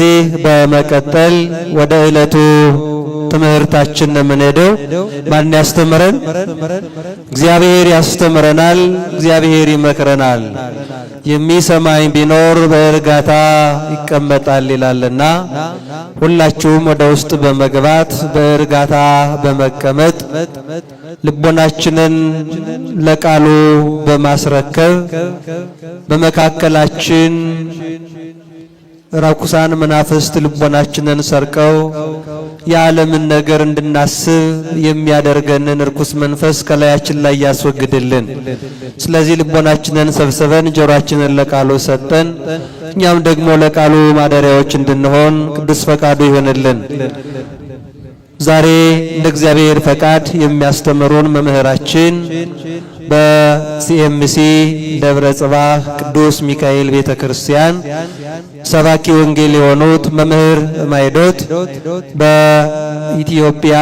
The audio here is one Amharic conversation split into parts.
ስለዚህ በመቀጠል ወደ ዕለቱ ትምህርታችን የምንሄደው ማን ያስተምረን? እግዚአብሔር ያስተምረናል፣ እግዚአብሔር ይመክረናል። የሚሰማኝ ቢኖር በእርጋታ ይቀመጣል ይላልና ሁላችሁም ወደ ውስጥ በመግባት በእርጋታ በመቀመጥ ልቦናችንን ለቃሉ በማስረከብ በመካከላችን ራኩሳን መናፍስት ልቦናችንን ሰርቀው የዓለምን ነገር እንድናስብ የሚያደርገንን ርኩስ መንፈስ ከላያችን ላይ ያስወግድልን። ስለዚህ ልቦናችንን ሰብስበን ጆሮአችንን ለቃሉ ሰጠን እኛም ደግሞ ለቃሉ ማደሪያዎች እንድንሆን ቅዱስ ፈቃዱ ይሆንልን። ዛሬ እንደ እግዚአብሔር ፈቃድ የሚያስተምሩን መምህራችን በሲኤምሲ ደብረ ጽባህ ቅዱስ ሚካኤል ቤተክርስቲያን ሰባኪ ወንጌል የሆኑት መምህር ማይዶት በኢትዮጵያ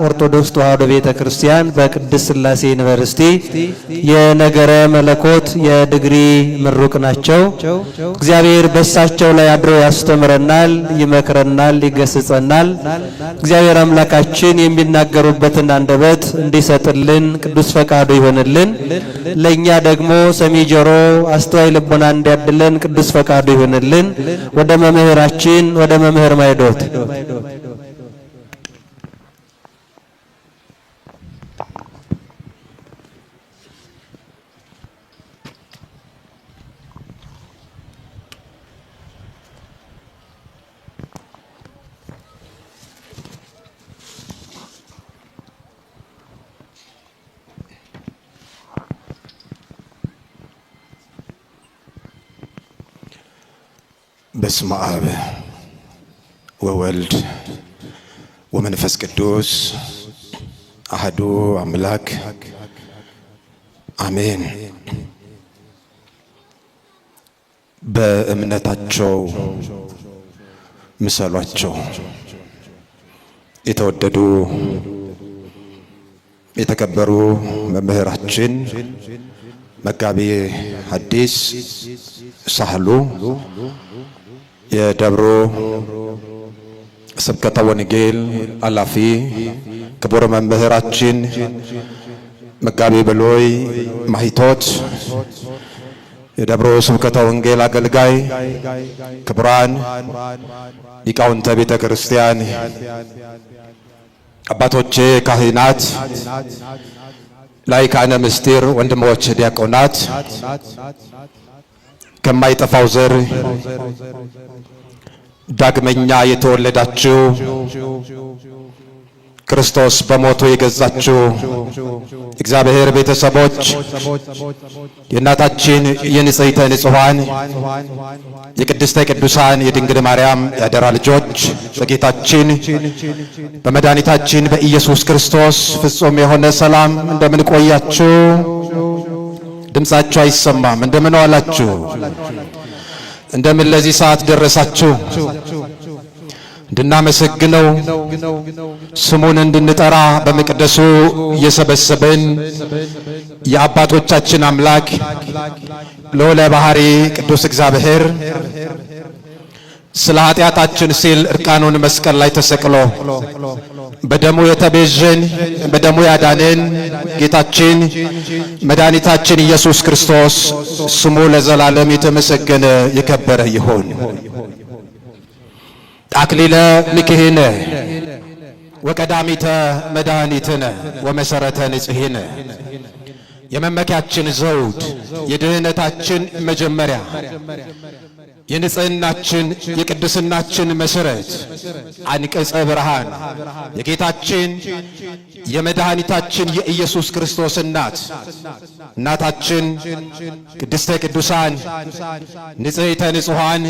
ኦርቶዶክስ ተዋሕዶ ቤተክርስቲያን በቅድስት ሥላሴ ዩኒቨርሲቲ የነገረ መለኮት የዲግሪ ምሩቅ ናቸው። እግዚአብሔር በሳቸው ላይ አድሮ ያስተምረናል፣ ይመክረናል፣ ይገስጸናል። እግዚአብሔር አምላካችን የሚናገሩበትን አንደበት እንዲሰጥልን ቅዱስ ፈቃዱ ይሆንልን። ለኛ ደግሞ ሰሚ ጆሮ አስተዋይ ልቦና እንዲያድለን ቅዱስ ፈቃዱ ይሆንልን። ወደ መምህራችን ወደ መምህር ማይዶት በስመ አብ ወወልድ ወመንፈስ ቅዱስ አሐዱ አምላክ አሜን። በእምነታቸው ምሰሏቸው። የተወደዱ የተከበሩ መምህራችን መጋቤ ሐዲስ ሳህሉ የደብሮ ስብከተ ወንጌል ኃላፊ ክቡር መምህራችን መጋቤ ብሉይ ማሂቶት የደብሮ ስብከተ ወንጌል አገልጋይ ክቡራን ሊቃውንተ ቤተ ክርስቲያን አባቶቼ ካህናት ላይካነ ምስጢር ወንድሞች ዲያቆናት ከማይጠፋው ዘር ዳግመኛ የተወለዳችሁ ክርስቶስ በሞቱ የገዛችሁ እግዚአብሔር ቤተሰቦች የእናታችን የንጽሕተ ንጹሐን የቅድስተ ቅዱሳን የድንግል ማርያም ያደራ ልጆች በጌታችን በመድኃኒታችን በኢየሱስ ክርስቶስ ፍጹም የሆነ ሰላም እንደምን ቆያችሁ? ድምጻችሁ አይሰማም። እንደምን ዋላችሁ? እንደምን ለዚህ ሰዓት ደረሳችሁ? እንድናመሰግነው ስሙን እንድንጠራ በመቅደሱ የሰበሰበን የአባቶቻችን አምላክ ልዑለ ባሕሪ ቅዱስ እግዚአብሔር ስለ ኃጢአታችን ሲል እርቃኑን መስቀል ላይ ተሰቅሎ በደሙ የተቤዠን በደሙ ያዳነን ጌታችን መድኃኒታችን ኢየሱስ ክርስቶስ ስሙ ለዘላለም የተመሰገነ የከበረ ይሁን። አክሊለ ምክህነ ወቀዳሚተ መድኃኒትነ ወመሰረተ ንጽሕነ የመመኪያችን ዘውድ የድህነታችን መጀመሪያ የንጽህናችን የቅድስናችን መሰረት አንቀጸ ብርሃን የጌታችን የመድኃኒታችን የኢየሱስ ክርስቶስ እናታችን ቅድስተ ቅዱሳን ንጽሕተ ንጹሐን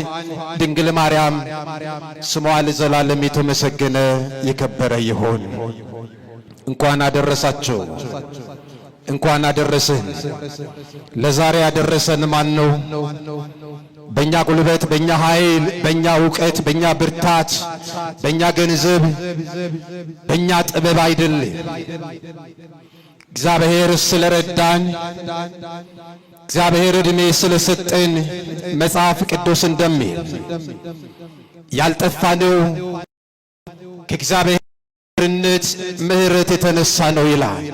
ድንግል ማርያም ስሟ ለዘላለም የተመሰገነ የከበረ ይሁን። እንኳን አደረሳችሁ፣ እንኳን አደረሰን። ለዛሬ ያደረሰን ማን ነው? በእኛ ጉልበት፣ በእኛ ኃይል፣ በእኛ ዕውቀት፣ በእኛ ብርታት፣ በእኛ ገንዘብ፣ በእኛ ጥበብ አይደለም። እግዚአብሔር ስለረዳን፣ እግዚአብሔር ዕድሜ ስለሰጠን መጽሐፍ ቅዱስ እንደሚል ያልጠፋነው ከእግዚአብሔርነት ምሕረት የተነሳ ነው ይላል።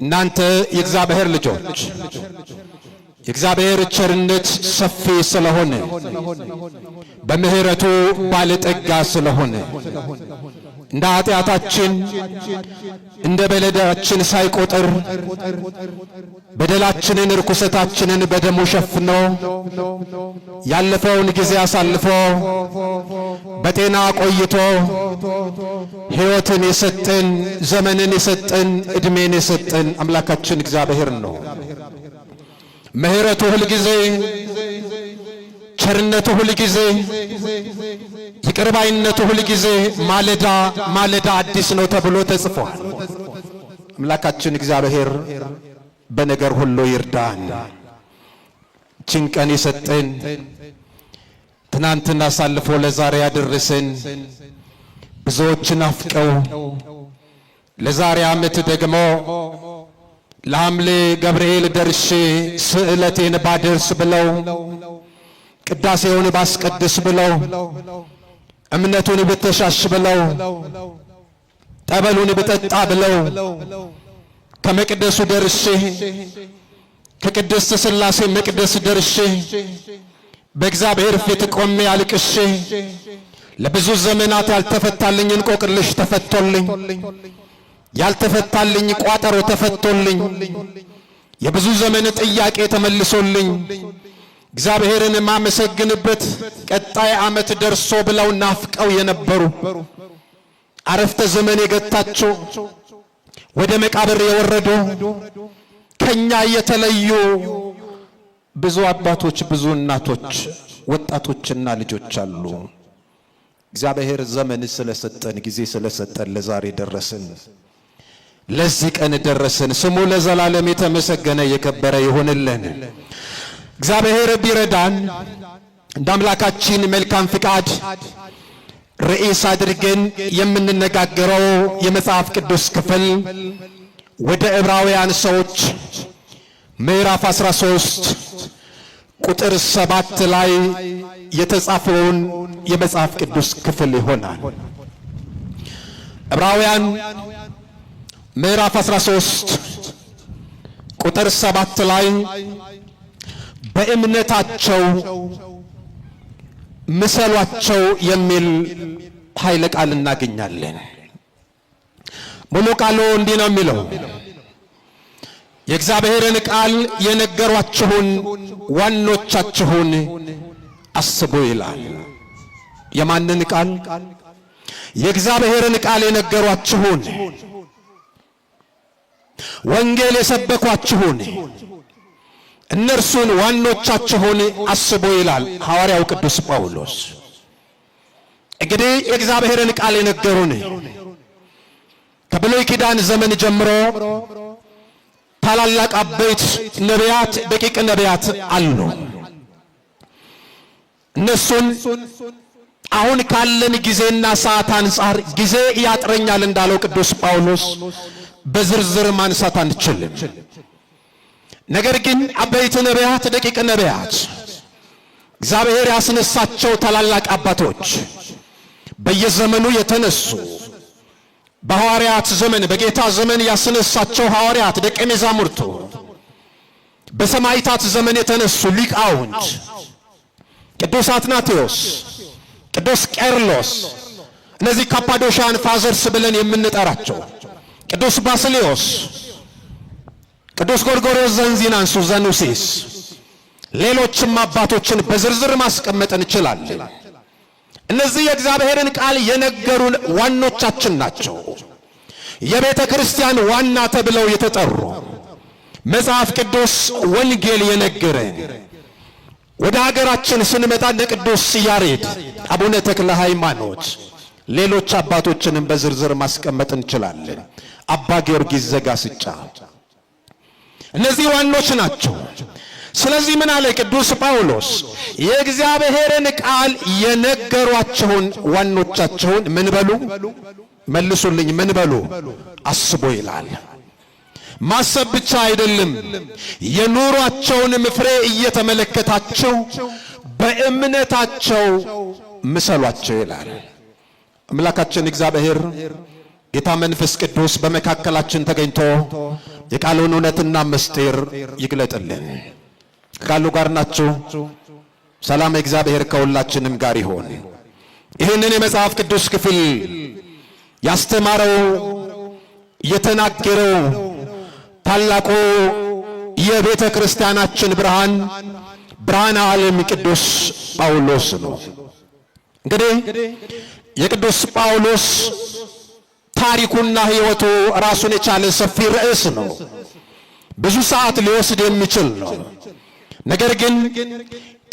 እናንተ የእግዚአብሔር ልጆች የእግዚአብሔር ቸርነት ሰፊ ስለሆነ በምሕረቱ ባለጠጋ ስለሆነ እንደ ኃጢአታችን እንደ በደላችን ሳይቆጥር በደላችንን ርኩሰታችንን በደሙ ሸፍኖ ያለፈውን ጊዜ አሳልፎ በጤና ቆይቶ ሕይወትን የሰጠን ዘመንን የሰጠን ዕድሜን የሰጠን አምላካችን እግዚአብሔር ነው። ምሕረቱ ሁል ጊዜ ቸርነቱ ሁል ጊዜ ይቅርባይነቱ ሁል ጊዜ ማለዳ ማለዳ አዲስ ነው ተብሎ ተጽፏል። አምላካችን እግዚአብሔር በነገር ሁሉ ይርዳን። ጭንቀን የሰጠን ትናንትና አሳልፎ ለዛሬ ያደረሰን ብዙዎች ናፍቀው ለዛሬ ዓመት ደግሞ ለሐምሌ ገብርኤል ደርሼ ስዕለቴን ባደርስ ብለው ቅዳሴውን ባስቀድስ ብለው እምነቱን ብተሻሽ ብለው ጠበሉን ብጠጣ ብለው ከመቅደሱ ደርሼ ከቅድስት ሥላሴ መቅደስ ደርሼ በእግዚአብሔር ፊት ቆሜ አልቅሼ ለብዙ ዘመናት ያልተፈታልኝ እንቆቅልሽ ተፈቶልኝ ያልተፈታልኝ ቋጠሮ ተፈቶልኝ የብዙ ዘመን ጥያቄ ተመልሶልኝ እግዚአብሔርን ማመሰግንበት ቀጣይ ዓመት ደርሶ ብለው ናፍቀው የነበሩ አረፍተ ዘመን የገታቸው ወደ መቃብር የወረዱ ከኛ የተለዩ ብዙ አባቶች ብዙ እናቶች ወጣቶችና ልጆች አሉ። እግዚአብሔር ዘመን ስለሰጠን ጊዜ ስለሰጠን ለዛሬ ደረስን። ለዚህ ቀን ደረስን። ስሙ ለዘላለም የተመሰገነ የከበረ ይሁንልን። እግዚአብሔር ቢረዳን እንደ አምላካችን መልካም ፍቃድ ርዕስ አድርገን የምንነጋገረው የመጽሐፍ ቅዱስ ክፍል ወደ ዕብራውያን ሰዎች ምዕራፍ 13 ቁጥር 7 ላይ የተጻፈውን የመጽሐፍ ቅዱስ ክፍል ይሆናል። ዕብራውያን ምዕራፍ 13 ቁጥር 7 ላይ በእምነታቸው ምሰሏቸው የሚል ኃይለ ቃል እናገኛለን። ሙሉ ቃሉ እንዲህ ነው የሚለው፣ የእግዚአብሔርን ቃል የነገሯችሁን ዋኖቻችሁን አስቡ ይላል። የማንን ቃል? የእግዚአብሔርን ቃል የነገሯችሁን፣ ወንጌል የሰበኳችሁን እነርሱን ዋኖቻችሁን አስቡ ይላል ሐዋርያው ቅዱስ ጳውሎስ። እንግዲህ የእግዚአብሔርን ቃል የነገሩን ከብሉይ ኪዳን ዘመን ጀምሮ ታላላቅ አበይት ነቢያት፣ ደቂቅ ነቢያት አሉ። እነሱን አሁን ካለን ጊዜና ሰዓት አንጻር ጊዜ ያጥረኛል እንዳለው ቅዱስ ጳውሎስ በዝርዝር ማንሳት አንችልም። ነገር ግን አበይት ነቢያት፣ ደቂቅ ነቢያት እግዚአብሔር ያስነሳቸው ታላላቅ አባቶች በየዘመኑ የተነሱ በሐዋርያት ዘመን በጌታ ዘመን ያስነሳቸው ሐዋርያት ደቀ መዛሙርቱ፣ በሰማዕታት ዘመን የተነሱ ሊቃውንት ቅዱስ አትናቴዎስ፣ ቅዱስ ቄርሎስ፣ እነዚህ ካፓዶሻን ፋዘርስ ብለን የምንጠራቸው ቅዱስ ባስልዮስ፣ ቅዱስ ጎርጎርዮስ ዘንዚናንሱ ዘኑሲስ፣ ሌሎችም አባቶችን በዝርዝር ማስቀመጥ እንችላለን። እነዚህ የእግዚአብሔርን ቃል የነገሩን ዋኖቻችን ናቸው። የቤተ ክርስቲያን ዋና ተብለው የተጠሩ መጽሐፍ ቅዱስ ወንጌል የነገረን። ወደ ሀገራችን ስንመጣ ቅዱስ ያሬድ፣ አቡነ ተክለ ሃይማኖት፣ ሌሎች አባቶችንም በዝርዝር ማስቀመጥ እንችላለን። አባ ጊዮርጊስ ዘጋስጫ፣ እነዚህ ዋኖች ናቸው። ስለዚህ ምን አለ ቅዱስ ጳውሎስ? የእግዚአብሔርን ቃል የነገሯቸውን ዋኖቻቸውን ምን በሉ? መልሱልኝ፣ ምን በሉ? አስቡ ይላል። ማሰብ ብቻ አይደለም፣ የኑሯቸውን ፍሬ እየተመለከታቸው በእምነታቸው ምሰሏቸው ይላል። አምላካችን እግዚአብሔር ጌታ መንፈስ ቅዱስ በመካከላችን ተገኝቶ የቃሉን እውነትና ምስጢር ይግለጥልን። ከቃሉ ጋር ናችሁ። ሰላም እግዚአብሔር ከሁላችንም ጋር ይሆን። ይህንን የመጽሐፍ ቅዱስ ክፍል ያስተማረው የተናገረው ታላቁ የቤተ ክርስቲያናችን ብርሃነ ዓለም ቅዱስ ጳውሎስ ነው። እንግዲህ የቅዱስ ጳውሎስ ታሪኩና ሕይወቱ ራሱን የቻለ ሰፊ ርዕስ ነው። ብዙ ሰዓት ሊወስድ የሚችል ነው። ነገር ግን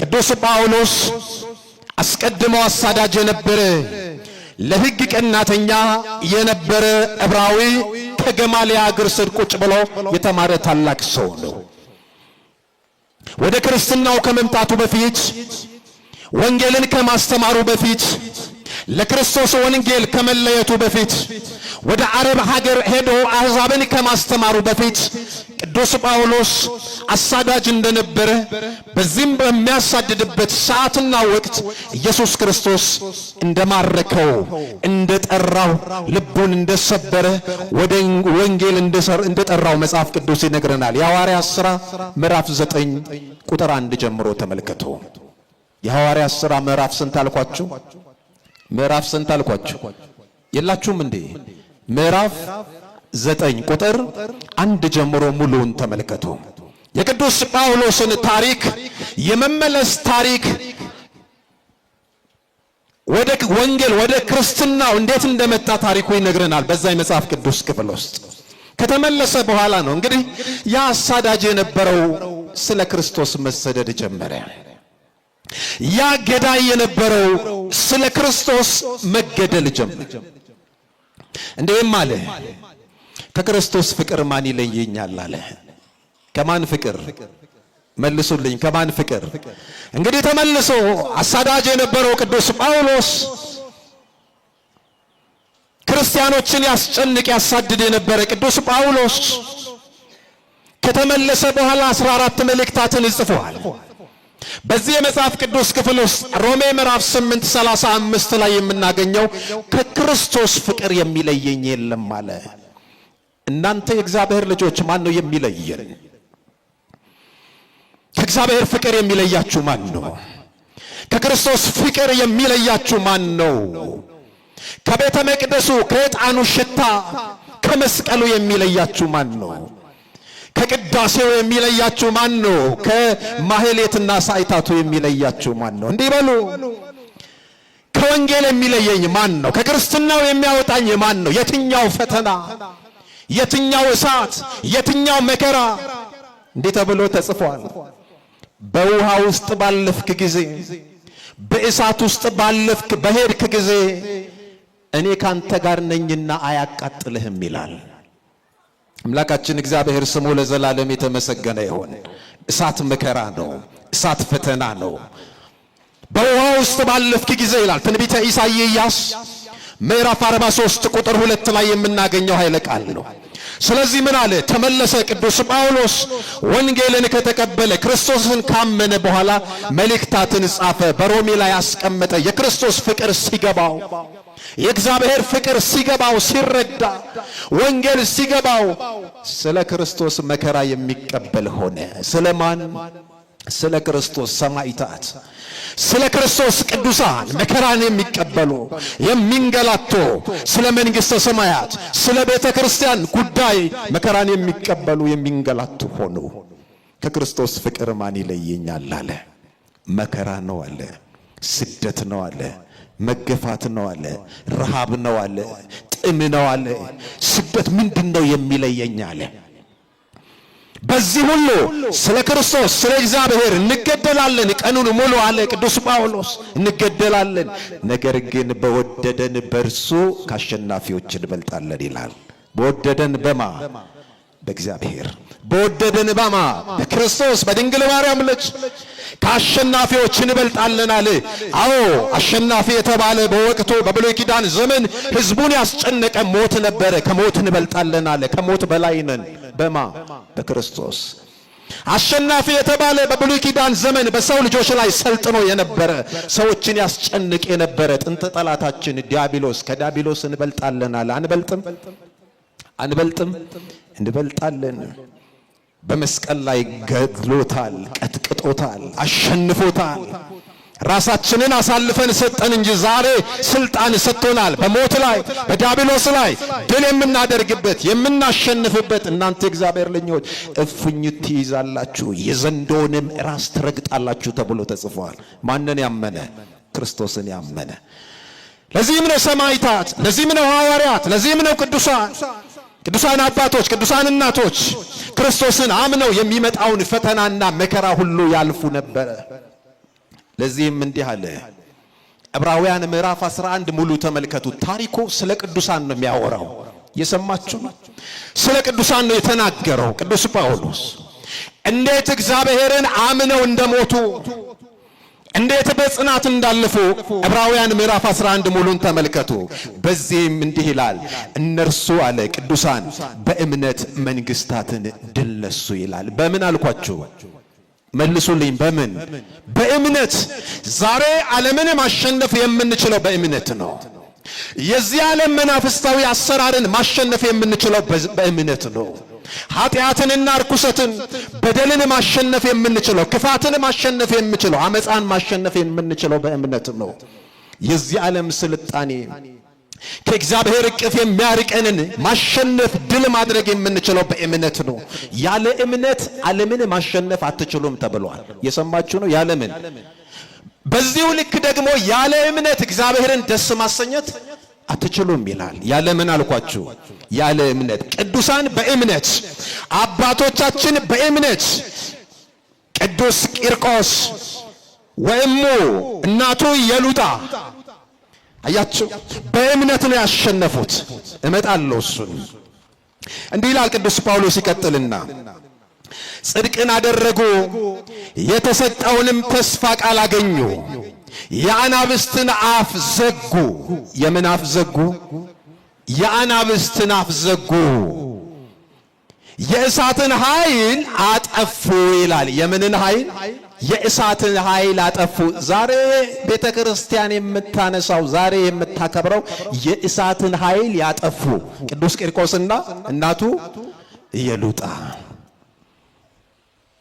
ቅዱስ ጳውሎስ አስቀድሞ አሳዳጅ የነበረ ለሕግ ቀናተኛ የነበረ ዕብራዊ ከገማልያ እግር ስር ቁጭ ብሎ የተማረ ታላቅ ሰው ነው። ወደ ክርስትናው ከመምጣቱ በፊት ወንጌልን ከማስተማሩ በፊት ለክርስቶስ ወንጌል ከመለየቱ በፊት ወደ አረብ ሀገር ሄዶ አሕዛብን ከማስተማሩ በፊት ቅዱስ ጳውሎስ አሳዳጅ እንደነበረ በዚህም በሚያሳድድበት ሰዓትና ወቅት ኢየሱስ ክርስቶስ እንደማረከው እንደጠራው ልቡን እንደሰበረ ወደ ወንጌል እንደጠራው መጽሐፍ ቅዱስ ይነግረናል። የሐዋርያት ሥራ ምዕራፍ 9 ቁጥር 1 ጀምሮ ተመልከቱ። የሐዋርያት ሥራ ምዕራፍ ስንት አልኳችሁ? ምዕራፍ ስንት አልኳችሁ? የላችሁም እንዴ? ምዕራፍ 9 ቁጥር 1 ጀምሮ ሙሉውን ተመልከቱ። የቅዱስ ጳውሎስን ታሪክ የመመለስ ታሪክ ወደ ወንጌል ወደ ክርስትናው እንዴት እንደመጣ ታሪኩ ይነግረናል። በዛ የመጽሐፍ ቅዱስ ክፍል ውስጥ ከተመለሰ በኋላ ነው እንግዲህ ያ አሳዳጅ የነበረው ስለ ክርስቶስ መሰደድ ጀመረ። ያ ገዳይ የነበረው ስለ ክርስቶስ መገደል ጀመረ። እንዴም አለ፣ ከክርስቶስ ፍቅር ማን ይለየኛል አለ። ከማን ፍቅር? መልሱልኝ፣ ከማን ፍቅር? እንግዲህ ተመልሶ አሳዳጅ የነበረው ቅዱስ ጳውሎስ ክርስቲያኖችን ያስጨንቅ ያሳድድ የነበረ ቅዱስ ጳውሎስ ከተመለሰ በኋላ 14 መልእክታትን ጽፏል። በዚህ የመጽሐፍ ቅዱስ ክፍል ውስጥ ሮሜ ምዕራፍ 8:35 ላይ የምናገኘው ከክርስቶስ ፍቅር የሚለየኝ የለም አለ። እናንተ የእግዚአብሔር ልጆች ማን ነው የሚለየን? ከእግዚአብሔር ፍቅር የሚለያችሁ ማን ነው? ከክርስቶስ ፍቅር የሚለያችሁ ማን ነው? ከቤተ መቅደሱ ከዕጣኑ ሽታ ከመስቀሉ የሚለያችሁ ማን ነው? ከቅዳሴው የሚለያችሁ ማን ነው? ከማህሌትና ሳይታቱ የሚለያችሁ ማን ነው? እንዲህ በሉ። ከወንጌል የሚለየኝ ማን ነው? ከክርስትናው የሚያወጣኝ ማን ነው? የትኛው ፈተና፣ የትኛው እሳት፣ የትኛው መከራ? እንዲህ ተብሎ ተጽፏል። በውሃ ውስጥ ባለፍክ ጊዜ፣ በእሳት ውስጥ ባለፍክ በሄድክ ጊዜ እኔ ካንተ ጋር ነኝና አያቃጥልህም ይላል። አምላካችን እግዚአብሔር ስሙ ለዘላለም የተመሰገነ ይሁን። እሳት መከራ ነው። እሳት ፈተና ነው። በውሃ ውስጥ ባለፍክ ጊዜ ይላል ትንቢተ ኢሳይያስ ምዕራፍ 43 ቁጥር 2 ላይ የምናገኘው ኃይለ ቃል ነው። ስለዚህ ምን አለ? ተመለሰ ቅዱስ ጳውሎስ ወንጌልን ከተቀበለ ክርስቶስን ካመነ በኋላ መልእክታትን ጻፈ፣ በሮሜ ላይ አስቀመጠ። የክርስቶስ ፍቅር ሲገባው፣ የእግዚአብሔር ፍቅር ሲገባው፣ ሲረዳ፣ ወንጌል ሲገባው ስለ ክርስቶስ መከራ የሚቀበል ሆነ። ስለማን? ስለ ክርስቶስ ሰማዕታት፣ ስለ ክርስቶስ ቅዱሳን መከራን የሚቀበሉ የሚንገላቱ፣ ስለ መንግሥተ ሰማያት ስለ ቤተ ክርስቲያን ጉዳይ መከራን የሚቀበሉ የሚንገላቱ ሆኑ። ከክርስቶስ ፍቅር ማን ይለየኛል አለ። መከራ ነው አለ፣ ስደት ነው አለ፣ መገፋት ነው አለ፣ ረሃብ ነው አለ፣ ጥም ነው አለ። ስደት ምንድነው የሚለየኝ አለ። በዚህ ሁሉ ስለ ክርስቶስ ስለ እግዚአብሔር እንገደላለን ቀኑን ሙሉ አለ ቅዱስ ጳውሎስ፣ እንገደላለን። ነገር ግን በወደደን በእርሱ ከአሸናፊዎች እንበልጣለን ይላል። በወደደን በማ? በእግዚአብሔር። በወደደን በማ? በክርስቶስ በድንግል ማርያም ልጅ ከአሸናፊዎች እንበልጣለን አለ። አዎ አሸናፊ የተባለ በወቅቱ በብሉይ ኪዳን ዘመን ሕዝቡን ያስጨነቀ ሞት ነበረ። ከሞት እንበልጣለን አለ። ከሞት በላይ ነን። በማ? በክርስቶስ። አሸናፊ የተባለ በብሉይ ኪዳን ዘመን በሰው ልጆች ላይ ሰልጥኖ የነበረ ሰዎችን ያስጨንቅ የነበረ ጥንት ጠላታችን ዲያብሎስ ከዲያብሎስ እንበልጣለን አለ። አንበልጥም? እንበልጣለን። በመስቀል ላይ ገድሎታል፣ ቀጥቅጦታል፣ አሸንፎታል። ራሳችንን አሳልፈን ሰጠን እንጂ ዛሬ ስልጣን ሰጥቶናል። በሞት ላይ በዲያብሎስ ላይ ድል የምናደርግበት የምናሸንፍበት። እናንተ እግዚአብሔር ልጆች እፉኝት ትይዛላችሁ የዘንዶንም ራስ ትረግጣላችሁ ተብሎ ተጽፏል። ማንን ያመነ? ክርስቶስን ያመነ። ለዚህም ነው ሰማዕታት፣ ለዚህም ነው ሐዋርያት፣ ለዚህም ነው ቅዱሳን አባቶች፣ ቅዱሳን እናቶች ክርስቶስን አምነው የሚመጣውን ፈተናና መከራ ሁሉ ያልፉ ነበረ። ለዚህም እንዲህ አለ። ዕብራውያን ምዕራፍ 11 ሙሉ ተመልከቱ። ታሪኩ ስለ ቅዱሳን ነው የሚያወራው። የሰማችሁ ስለ ቅዱሳን ነው የተናገረው ቅዱስ ጳውሎስ። እንዴት እግዚአብሔርን አምነው እንደሞቱ፣ እንዴት በጽናት እንዳለፉ ዕብራውያን ምዕራፍ 11 ሙሉን ተመልከቱ። በዚህም እንዲህ ይላል፣ እነርሱ አለ ቅዱሳን በእምነት መንግስታትን ድል ነሱ ይላል። በምን አልኳችሁ? መልሱልኝ። በምን? በእምነት። ዛሬ ዓለምን ማሸነፍ የምንችለው በእምነት ነው። የዚህ ዓለም መናፍስታዊ አሰራርን ማሸነፍ የምንችለው በእምነት ነው። ኃጢአትንና ርኩሰትን በደልን ማሸነፍ የምንችለው፣ ክፋትን ማሸነፍ የምንችለው፣ አመፃን ማሸነፍ የምንችለው በእምነት ነው። የዚህ ዓለም ስልጣኔ ከእግዚአብሔር እቅፍ የሚያርቀንን ማሸነፍ ድል ማድረግ የምንችለው በእምነት ነው። ያለ እምነት ዓለምን ማሸነፍ አትችሉም ተብሏል። የሰማችሁ ነው። ያለምን በዚሁ ልክ ደግሞ ያለ እምነት እግዚአብሔርን ደስ ማሰኘት አትችሉም ይላል። ያለምን አልኳችሁ? ያለ እምነት። ቅዱሳን በእምነት አባቶቻችን በእምነት ቅዱስ ቂርቆስ ወእሙ እናቱ የሉጣ አያችሁ በእምነት ነው ያሸነፉት። እመጣለሁ እሱን። እንዲህ ይላል ቅዱስ ጳውሎስ ይቀጥልና ጽድቅን አደረጉ፣ የተሰጠውንም ተስፋ ቃል አገኙ፣ የአናብስትን አፍ ዘጉ። የምን አፍ ዘጉ? የአናብስትን አፍ ዘጉ። የእሳትን ኃይል አጠፉ ይላል። የምንን ኃይል? የእሳትን ኃይል አጠፉ። ዛሬ ቤተ ክርስቲያን የምታነሳው ዛሬ የምታከብረው የእሳትን ኃይል ያጠፉ ቅዱስ ቂርቆስና እናቱ ኢየሉጣ።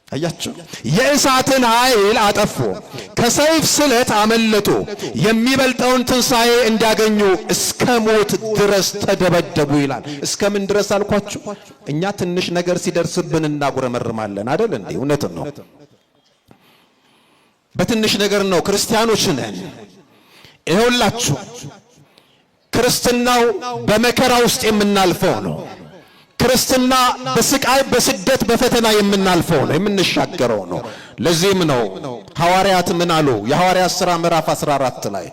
አያችሁ፣ የእሳትን ኃይል አጠፉ፣ ከሰይፍ ስለት አመለጡ፣ የሚበልጠውን ትንሣኤ እንዲያገኙ እስከ ሞት ድረስ ተደበደቡ ይላል። እስከ ምን ድረስ አልኳችሁ? እኛ ትንሽ ነገር ሲደርስብን እናጉረመርማለን አይደል እንዴ? እውነት ነው። በትንሽ ነገር ነው ክርስቲያኖች ነን። ይኸውላችሁ ክርስትናው በመከራ ውስጥ የምናልፈው ነው። ክርስትና በስቃይ በስደት በፈተና የምናልፈው ነው፣ የምንሻገረው ነው። ለዚህም ነው ሐዋርያት ምን አሉ? የሐዋርያት ሥራ ምዕራፍ 14 ላይ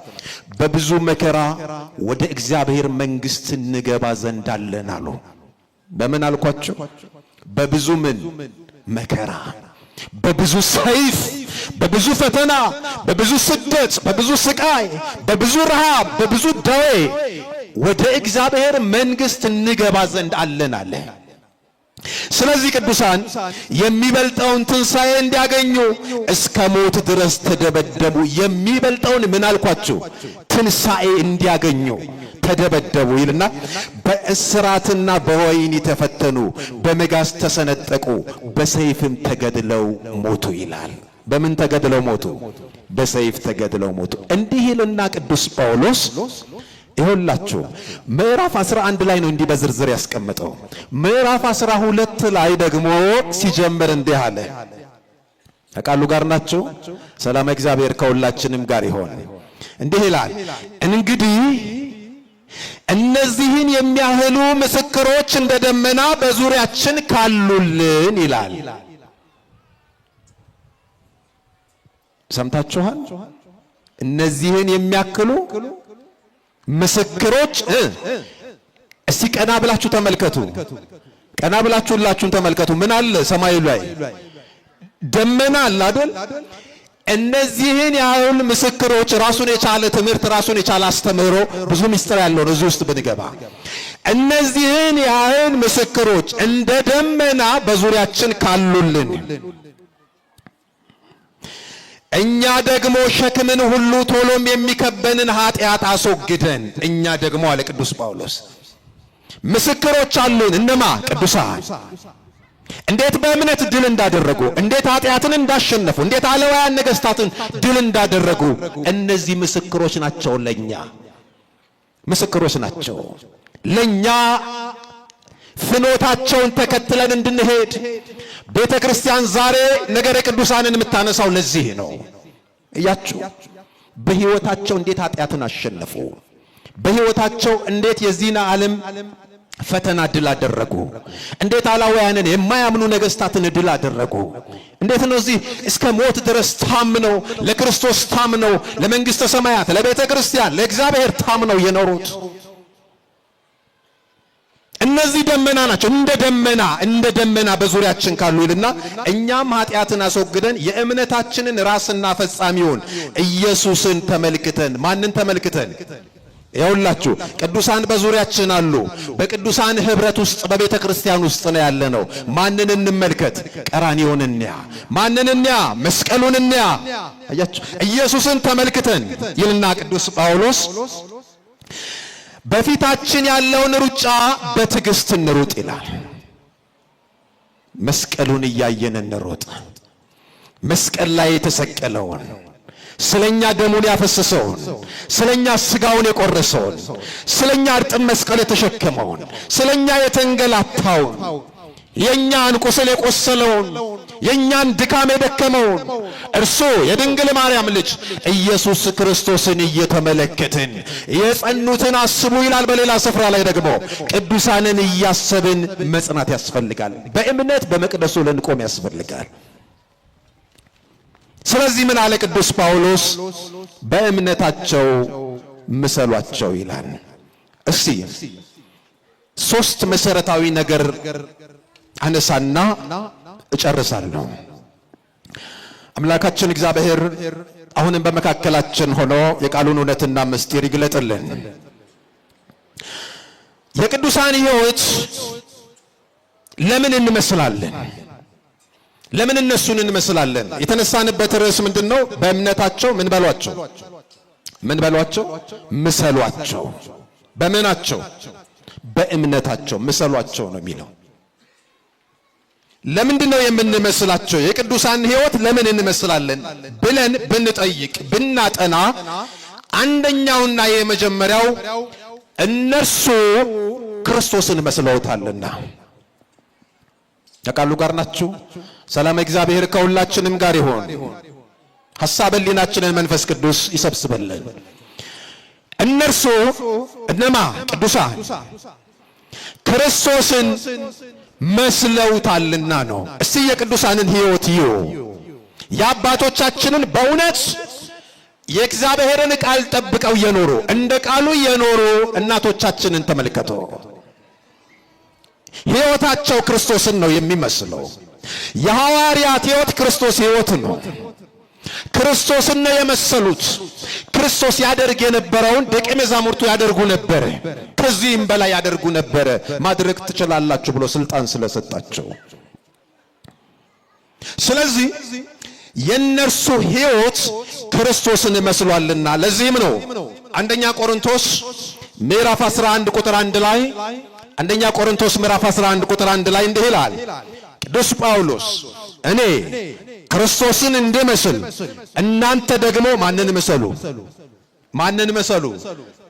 በብዙ መከራ ወደ እግዚአብሔር መንግሥት እንገባ ዘንድ አለን አሉ። በምን አልኳቸው? በብዙ ምን መከራ፣ በብዙ ሰይፍ፣ በብዙ ፈተና፣ በብዙ ስደት፣ በብዙ ስቃይ፣ በብዙ ረሃብ፣ በብዙ ደዌ ወደ እግዚአብሔር መንግሥት እንገባ ዘንድ አለን አለ። ስለዚህ ቅዱሳን የሚበልጠውን ትንሣኤ እንዲያገኙ እስከ ሞት ድረስ ተደበደቡ። የሚበልጠውን ምን አልኳችሁ? ትንሣኤ እንዲያገኙ ተደበደቡ ይልና በእስራትና በወህኒ ተፈተኑ፣ በመጋዝ ተሰነጠቁ፣ በሰይፍም ተገድለው ሞቱ ይላል። በምን ተገድለው ሞቱ? በሰይፍ ተገድለው ሞቱ። እንዲህ ይልና ቅዱስ ጳውሎስ ይሁላችሁ ምዕራፍ 11 ላይ ነው እንዲህ በዝርዝር ያስቀመጠው። ምዕራፍ 12 ላይ ደግሞ ሲጀምር እንዲህ አለ። ቃሉ ጋር ናቸው። ሰላም እግዚአብሔር ከሁላችንም ጋር ይሆን። እንዲህ ይላል፣ እንግዲህ እነዚህን የሚያህሉ ምስክሮች እንደ ደመና በዙሪያችን ካሉልን ይላል። ሰምታችኋል? እነዚህን የሚያክሉ ምስክሮች እስቲ ቀና ብላችሁ ተመልከቱ። ቀና ብላችሁ ሁላችሁም ተመልከቱ። ምን አለ ሰማዩ ላይ? ደመና አለ አይደል? እነዚህን ያህል ምስክሮች ራሱን የቻለ ትምህርት፣ ራሱን የቻለ አስተምህሮ፣ ብዙ ምስጢር ያለው ነው እዚህ ውስጥ ብንገባ። እነዚህን ያህል ምስክሮች እንደ ደመና በዙሪያችን ካሉልን እኛ ደግሞ ሸክምን ሁሉ ቶሎም የሚከበንን ኃጢአት አስወግደን እኛ ደግሞ አለ ቅዱስ ጳውሎስ ምስክሮች አሉን። እነማ? ቅዱሳን። እንዴት በእምነት ድል እንዳደረጉ፣ እንዴት ኃጢአትን እንዳሸነፉ፣ እንዴት አለዋያን ነገሥታትን ድል እንዳደረጉ እነዚህ ምስክሮች ናቸው። ለኛ ምስክሮች ናቸው። ለኛ ፍኖታቸውን ተከትለን እንድንሄድ ቤተ ክርስቲያን ዛሬ ነገረ ቅዱሳንን የምታነሳው ለዚህ ነው። እያችሁ በሕይወታቸው እንዴት ኃጢአትን አሸነፉ፣ በሕይወታቸው እንዴት የዚህን ዓለም ፈተና ድል አደረጉ፣ እንዴት አላውያንን የማያምኑ ነገሥታትን ድል አደረጉ። እንዴት ነው እዚህ እስከ ሞት ድረስ ታምነው ለክርስቶስ ታምነው ለመንግሥተ ሰማያት ለቤተ ክርስቲያን ለእግዚአብሔር ታምነው የኖሩት። እነዚህ ደመና ናቸው። እንደ ደመና በዙሪያችን ካሉ ይልና እኛም ኃጢአትን አስወግደን የእምነታችንን ራስና ፈጻሚውን ኢየሱስን ተመልክተን። ማንን ተመልክተን? ይኸውላችሁ ቅዱሳን በዙሪያችን አሉ። በቅዱሳን ኅብረት ውስጥ በቤተ ክርስቲያን ውስጥ ነው ያለነው። ማንን እንመልከት? ቀራንዮን እንያ። ማንን እንያ? መስቀሉን እንያ። አያችሁ ኢየሱስን ተመልክተን ይልና ቅዱስ ጳውሎስ በፊታችን ያለውን ሩጫ በትዕግስት እንሩጥ ይላል። መስቀሉን እያየን እንሩጥ። መስቀል ላይ የተሰቀለውን ስለኛ ደሙን ያፈሰሰውን ስለኛ ስጋውን የቆረሰውን ስለኛ እርጥብ መስቀል የተሸከመውን ስለኛ የተንገላታውን የኛን ቁስል የቆሰለውን የኛን ድካም የደከመውን እርሱ የድንግል ማርያም ልጅ ኢየሱስ ክርስቶስን እየተመለከትን የጸኑትን አስቡ ይላል። በሌላ ስፍራ ላይ ደግሞ ቅዱሳንን እያሰብን መጽናት ያስፈልጋል። በእምነት በመቅደሱ ልንቆም ያስፈልጋል። ስለዚህ ምን አለ ቅዱስ ጳውሎስ? በእምነታቸው ምሰሏቸው ይላል። እስቲ ሶስት መሰረታዊ ነገር አነሳና እጨርሳለሁ። አምላካችን እግዚአብሔር አሁንም በመካከላችን ሆኖ የቃሉን እውነትና ምስጢር ይግለጥልን። የቅዱሳን ሕይወት ለምን እንመስላለን? ለምን እነሱን እንመስላለን? የተነሳንበት ርዕስ ምንድነው? በእምነታቸው ምን በሏቸው? ምን በሏቸው? ምሰሏቸው። በምናቸው? በእምነታቸው ምሰሏቸው ነው የሚለው። ለምንድነው የምንመስላቸው? የቅዱሳን ሕይወት ለምን እንመስላለን ብለን ብንጠይቅ ብናጠና አንደኛውና የመጀመሪያው እነርሱ ክርስቶስን መስለውታልና። ከቃሉ ጋር ናችሁ? ሰላም እግዚአብሔር ከሁላችንም ጋር ይሁን። ሐሳበ ሕሊናችንን መንፈስ ቅዱስ ይሰብስበልን። እነርሱ እነማ? ቅዱሳን ክርስቶስን መስለውታልና ነው። እስቲ የቅዱሳንን ሕይወት ይዩ። የአባቶቻችንን በእውነት የእግዚአብሔርን ቃል ጠብቀው የኖሩ እንደ ቃሉ የኖሩ እናቶቻችንን ተመልከቱ። ሕይወታቸው ክርስቶስን ነው የሚመስለው። የሐዋርያት ሕይወት ክርስቶስ ሕይወት ነው። ክርስቶስን ነው የመሰሉት። ክርስቶስ ያደርግ የነበረውን ደቀ መዛሙርቱ ያደርጉ ነበር። ከዚህም በላይ ያደርጉ ነበር። ማድረግ ትችላላችሁ ብሎ ስልጣን ስለሰጣቸው። ስለዚህ የነርሱ ሕይወት ክርስቶስን መስሏልና ለዚህም ነው አንደኛ ቆሮንቶስ ምዕራፍ 11 ቁጥር 1 ላይ አንደኛ ቆሮንቶስ ምዕራፍ 11 ቁጥር 1 ላይ እንዲህ ይላል ቅዱስ ጳውሎስ እኔ ክርስቶስን እንድመስል እናንተ ደግሞ ማንን ምሰሉ? ማንን ምሰሉ?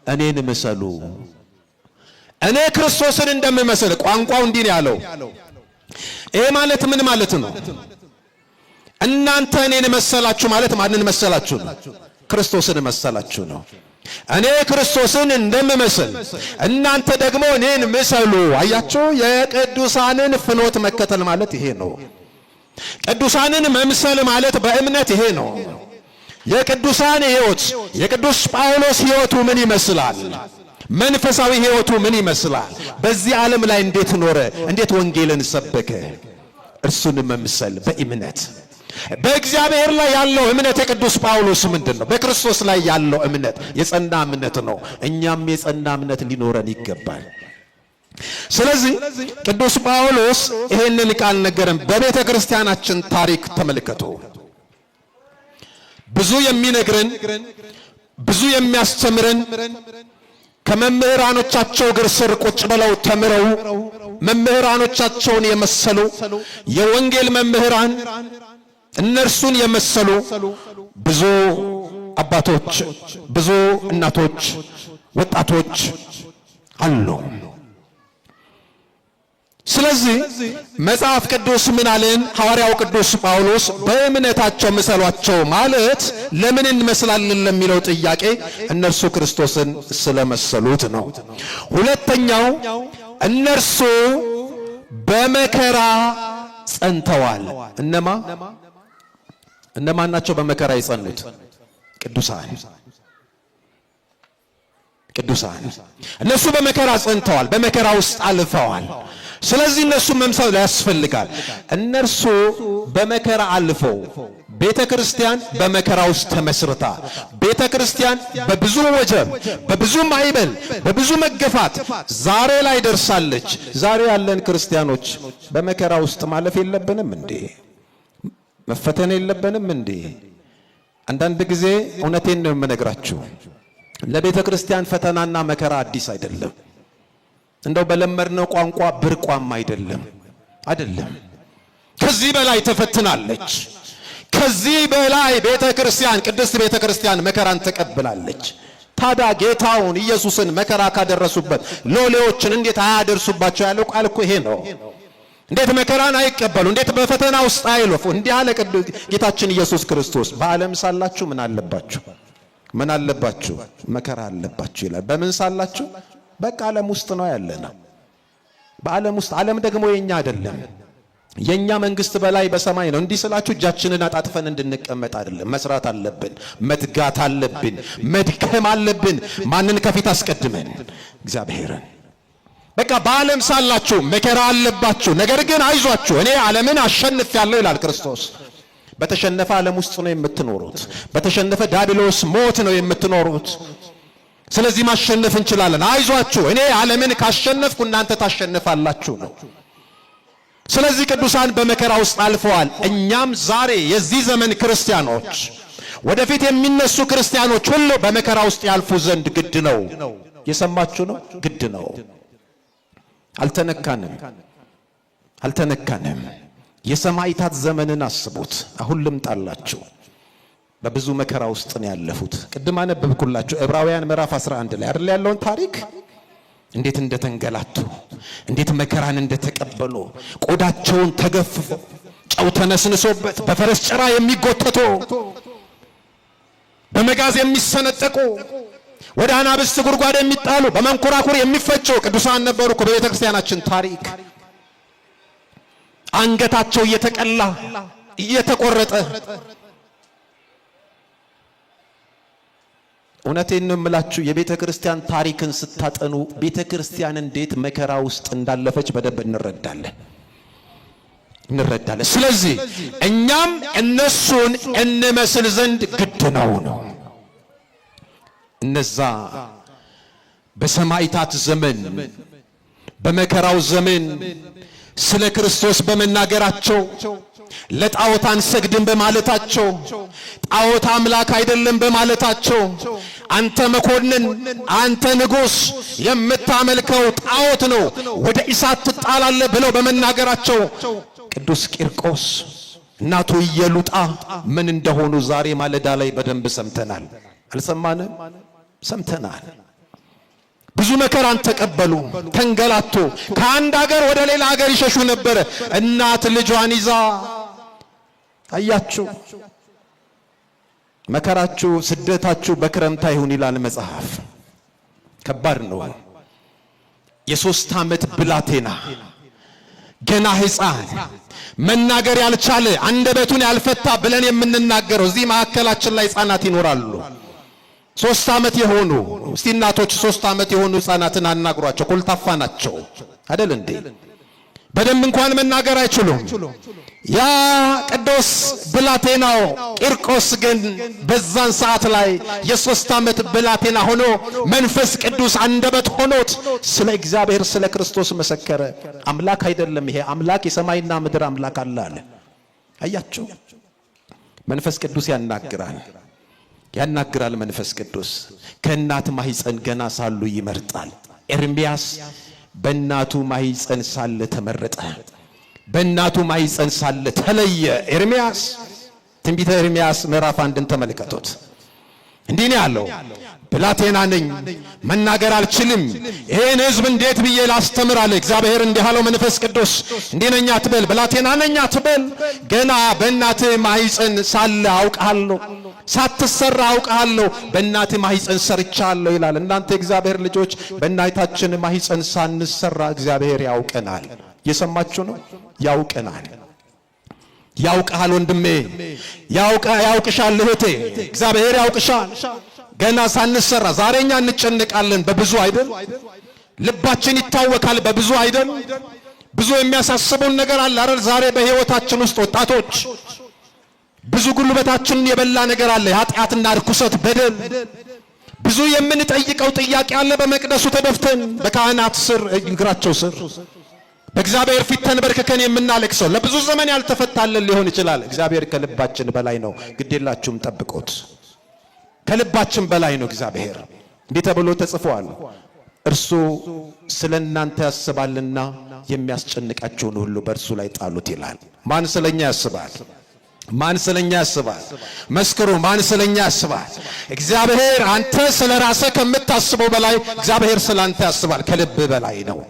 እኔን ምሰሉ። እኔ ክርስቶስን እንደምመስል ቋንቋው እንዲህ ነው ያለው። ይሄ ማለት ምን ማለት ነው? እናንተ እኔን መሰላችሁ ማለት ማንን መሰላችሁ ነው? ክርስቶስን መሰላችሁ ነው። እኔ ክርስቶስን እንደምመስል እናንተ ደግሞ እኔን ምሰሉ። አያችሁ፣ የቅዱሳንን ፍኖት መከተል ማለት ይሄ ነው። ቅዱሳንን መምሰል ማለት በእምነት ይሄ ነው። የቅዱሳን ሕይወት የቅዱስ ጳውሎስ ሕይወቱ ምን ይመስላል? መንፈሳዊ ሕይወቱ ምን ይመስላል? በዚህ ዓለም ላይ እንዴት ኖረ? እንዴት ወንጌልን ሰበከ? እርሱን መምሰል በእምነት በእግዚአብሔር ላይ ያለው እምነት የቅዱስ ጳውሎስ ምንድነው? በክርስቶስ ላይ ያለው እምነት የጸና እምነት ነው። እኛም የጸና እምነት ሊኖረን ይገባል። ስለዚህ ቅዱስ ጳውሎስ ይሄንን ቃል ነገረን። በቤተ ክርስቲያናችን ታሪክ ተመልከቱ። ብዙ የሚነግረን ብዙ የሚያስተምረን ከመምህራኖቻቸው እግር ስር ቁጭ ብለው ተምረው መምህራኖቻቸውን የመሰሉ የወንጌል መምህራን እነርሱን የመሰሉ ብዙ አባቶች፣ ብዙ እናቶች፣ ወጣቶች አሉ። ስለዚህ መጽሐፍ ቅዱስ ምን አለን? ሐዋርያው ቅዱስ ጳውሎስ በእምነታቸው ምሰሏቸው ማለት ለምን እንመስላለን ለሚለው ጥያቄ እነርሱ ክርስቶስን ስለመሰሉት ነው። ሁለተኛው እነርሱ በመከራ ጸንተዋል። እነማን ናቸው በመከራ የጸኑት? ቅዱሳን እነሱ በመከራ ጸንተዋል፣ በመከራ ውስጥ አልፈዋል። ስለዚህ እነሱ መምሰል ያስፈልጋል። እነርሱ በመከራ አልፈው ቤተክርስቲያን በመከራ ውስጥ ተመስርታ ቤተክርስቲያን በብዙ ወጀብ፣ በብዙ ማዕበል፣ በብዙ መገፋት ዛሬ ላይ ደርሳለች። ዛሬ ያለን ክርስቲያኖች በመከራ ውስጥ ማለፍ የለብንም እንዴ? መፈተን የለብንም እንዴ? አንዳንድ ጊዜ እውነቴን ነው የምነግራችሁ፣ ለቤተ ክርስቲያን ፈተናና መከራ አዲስ አይደለም። እንደው በለመድነው ቋንቋ ብርቋም አይደለም። ከዚህ በላይ ተፈትናለች። ከዚህ በላይ ቤተ ክርስቲያን ቅድስት ቤተ ክርስቲያን መከራን ተቀብላለች። ታዲያ ጌታውን ኢየሱስን መከራ ካደረሱበት ሎሌዎችን እንዴት አያደርሱባቸው ያለው ቃል እኮ ይሄ ነው። እንዴት መከራን አይቀበሉ? እንዴት በፈተና ውስጥ አይለፉ? እንዲህ አለ ጌታችን ኢየሱስ ክርስቶስ። በዓለም ሳላችሁ ምን አለባችሁ? መከራ አለባችሁ ይላል። በምን ሳላችሁ? በቃ ዓለም ውስጥ ነው ያለነው። በዓለም ውስጥ፣ ዓለም ደግሞ የኛ አይደለም። የኛ መንግስት በላይ በሰማይ ነው። እንዲህ ስላችሁ እጃችንን አጣጥፈን እንድንቀመጥ አይደለም። መስራት አለብን፣ መትጋት አለብን፣ መድከም አለብን። ማንን ከፊት አስቀድመን? እግዚአብሔርን። በቃ በዓለም ሳላችሁ መከራ አለባችሁ፣ ነገር ግን አይዟችሁ እኔ ዓለምን አሸንፌአለሁ ይላል ክርስቶስ። በተሸነፈ ዓለም ውስጥ ነው የምትኖሩት። በተሸነፈ ዲያብሎስ ሞት ነው የምትኖሩት። ስለዚህ ማሸነፍ እንችላለን። አይዟችሁ እኔ ዓለምን ካሸነፍኩ እናንተ ታሸንፋላችሁ ነው። ስለዚህ ቅዱሳን በመከራ ውስጥ አልፈዋል። እኛም ዛሬ የዚህ ዘመን ክርስቲያኖች፣ ወደፊት የሚነሱ ክርስቲያኖች ሁሉ በመከራ ውስጥ ያልፉ ዘንድ ግድ ነው። የሰማችሁ ነው፣ ግድ ነው። አልተነካንም። የሰማዕታት ዘመንን አስቡት። አሁን ልምጣላችሁ። በብዙ መከራ ውስጥ ነው ያለፉት። ቅድም አነበብኩላችሁ ዕብራውያን ምዕራፍ 11 ላይ አይደል ያለውን ታሪክ፣ እንዴት እንደተንገላቱ፣ እንዴት መከራን እንደተቀበሉ፣ ቆዳቸውን ተገፍፎ ጨው ተነስንሶበት በፈረስ ጭራ የሚጎተቱ፣ በመጋዝ የሚሰነጠቁ፣ ወደ አናብስት ጉድጓድ የሚጣሉ፣ በመንኮራኩር የሚፈጩ ቅዱሳን ነበሩ እኮ በቤተ ክርስቲያናችን ታሪክ። አንገታቸው እየተቀላ እየተቆረጠ። እውነቴን ነው የምላችሁ፣ የቤተ ክርስቲያን ታሪክን ስታጠኑ ቤተ ክርስቲያን እንዴት መከራ ውስጥ እንዳለፈች በደንብ እንረዳለን። ስለዚህ እኛም እነሱን እንመስል ዘንድ ግድ ነው። እነዛ በሰማዕታት ዘመን በመከራው ዘመን ስለ ክርስቶስ በመናገራቸው፣ ለጣዖት አንሰግድም በማለታቸው፣ ጣዖት አምላክ አይደለም በማለታቸው፣ አንተ መኮንን፣ አንተ ንጉሥ፣ የምታመልከው ጣዖት ነው፣ ወደ እሳት ትጣላለህ ብለው በመናገራቸው ቅዱስ ቂርቆስ፣ እናቱ ኢየሉጣ ምን እንደሆኑ ዛሬ ማለዳ ላይ በደንብ ሰምተናል። አልሰማንም? ሰምተናል። ብዙ መከራን ተቀበሉ፣ ተንገላቱ። ከአንድ ሀገር ወደ ሌላ ሀገር ይሸሹ ነበር እናት ልጇን ይዛ። አያችሁ፣ መከራችሁ ስደታችሁ በክረምት አይሁን ይላል መጽሐፍ። ከባድ ነው። የ3 ዓመት ብላቴና ገና ሕፃን መናገር ያልቻለ አንደበቱን ያልፈታ ብለን የምንናገረው እዚህ መካከላችን ላይ ሕፃናት ይኖራሉ። 3 ዓመት የሆኑ እስቲ እናቶች 3 ዓመት የሆኑ ሕፃናትን አናግሯቸው። ኮልታፋ ናቸው አይደል እንዴ? በደንብ እንኳን መናገር አይችሉም። ያ ቅዱስ ብላቴናው ቂርቆስ ግን በዛን ሰዓት ላይ የ3 ዓመት ብላቴና ሆኖ መንፈስ ቅዱስ አንደበት ሆኖት ስለ እግዚአብሔር ስለ ክርስቶስ መሰከረ። አምላክ አይደለም ይሄ አምላክ የሰማይና ምድር አምላክ አለ አለ። አያችሁ መንፈስ ቅዱስ ያናግራል። መንፈስ ቅዱስ ከእናት ማህፀን ገና ሳሉ ይመርጣል። ኤርምያስ በእናቱ ማህፀን ሳለ ተመረጠ፣ በእናቱ ማህፀን ሳለ ተለየ። ኤርምያስ ትንቢተ ኤርምያስ ምዕራፍ 1ን ተመልከቱት። እንዲህ ነው ያለው፣ ብላቴና ነኝ መናገር አልችልም፣ ይሄን ሕዝብ እንዴት ብዬ ላስተምር አለ እግዚአብሔር። እንዲህ አለው መንፈስ ቅዱስ፣ እንዲህ ነኝ አትበል፣ ብላቴና ነኝ አትበል፣ ገና በእናትህ ማህፀን ሳለ አውቃለሁ፣ ሳትሰራ አውቃለሁ፣ በእናትህ ማህፀን ሰርቻለሁ ይላል። እናንተ እግዚአብሔር ልጆች በእናታችን ማህፀን ሳንሰራ እግዚአብሔር ያውቀናል። እየሰማችሁ ነው? ያውቀናል። ያውቃል ወንድሜ፣ ያውቅሻል እህቴ፣ እግዚአብሔር ያውቅሻል። ገና ሳንሰራ ዛሬኛ እንጨነቃለን በብዙ አይደል? ልባችን ይታወካል በብዙ አይደል? ብዙ የሚያሳስቡን ነገር አለ አይደል? ዛሬ በህይወታችን ውስጥ ወጣቶች ብዙ ጉልበታችንን የበላ ነገር አለ፣ ኃጢአትና ርኩሰት፣ በደል። ብዙ የምንጠይቀው ጥያቄ አለ። በመቅደሱ ተደፍተን በካህናት ስር እግራቸው ስር በእግዚአብሔር ፊት ተንበርክከን የምናለቅሰው ለብዙ ዘመን ያልተፈታልን ሊሆን ይችላል። እግዚአብሔር ከልባችን በላይ ነው። ግዴላችሁም ጠብቁት። ከልባችን በላይ ነው እግዚአብሔር። እንዲህ ተብሎ ተጽፏል፣ እርሱ ስለ እናንተ ያስባልና የሚያስጨንቃችሁን ሁሉ በእርሱ ላይ ጣሉት ይላል። ማን ስለኛ ያስባል? ማን ስለኛ ያስባል? መስክሩ። ማን ስለኛ ያስባል? እግዚአብሔር። አንተ ስለ ራስህ ከምታስበው በላይ እግዚአብሔር ስላንተ ያስባል። ከልብ በላይ ነው።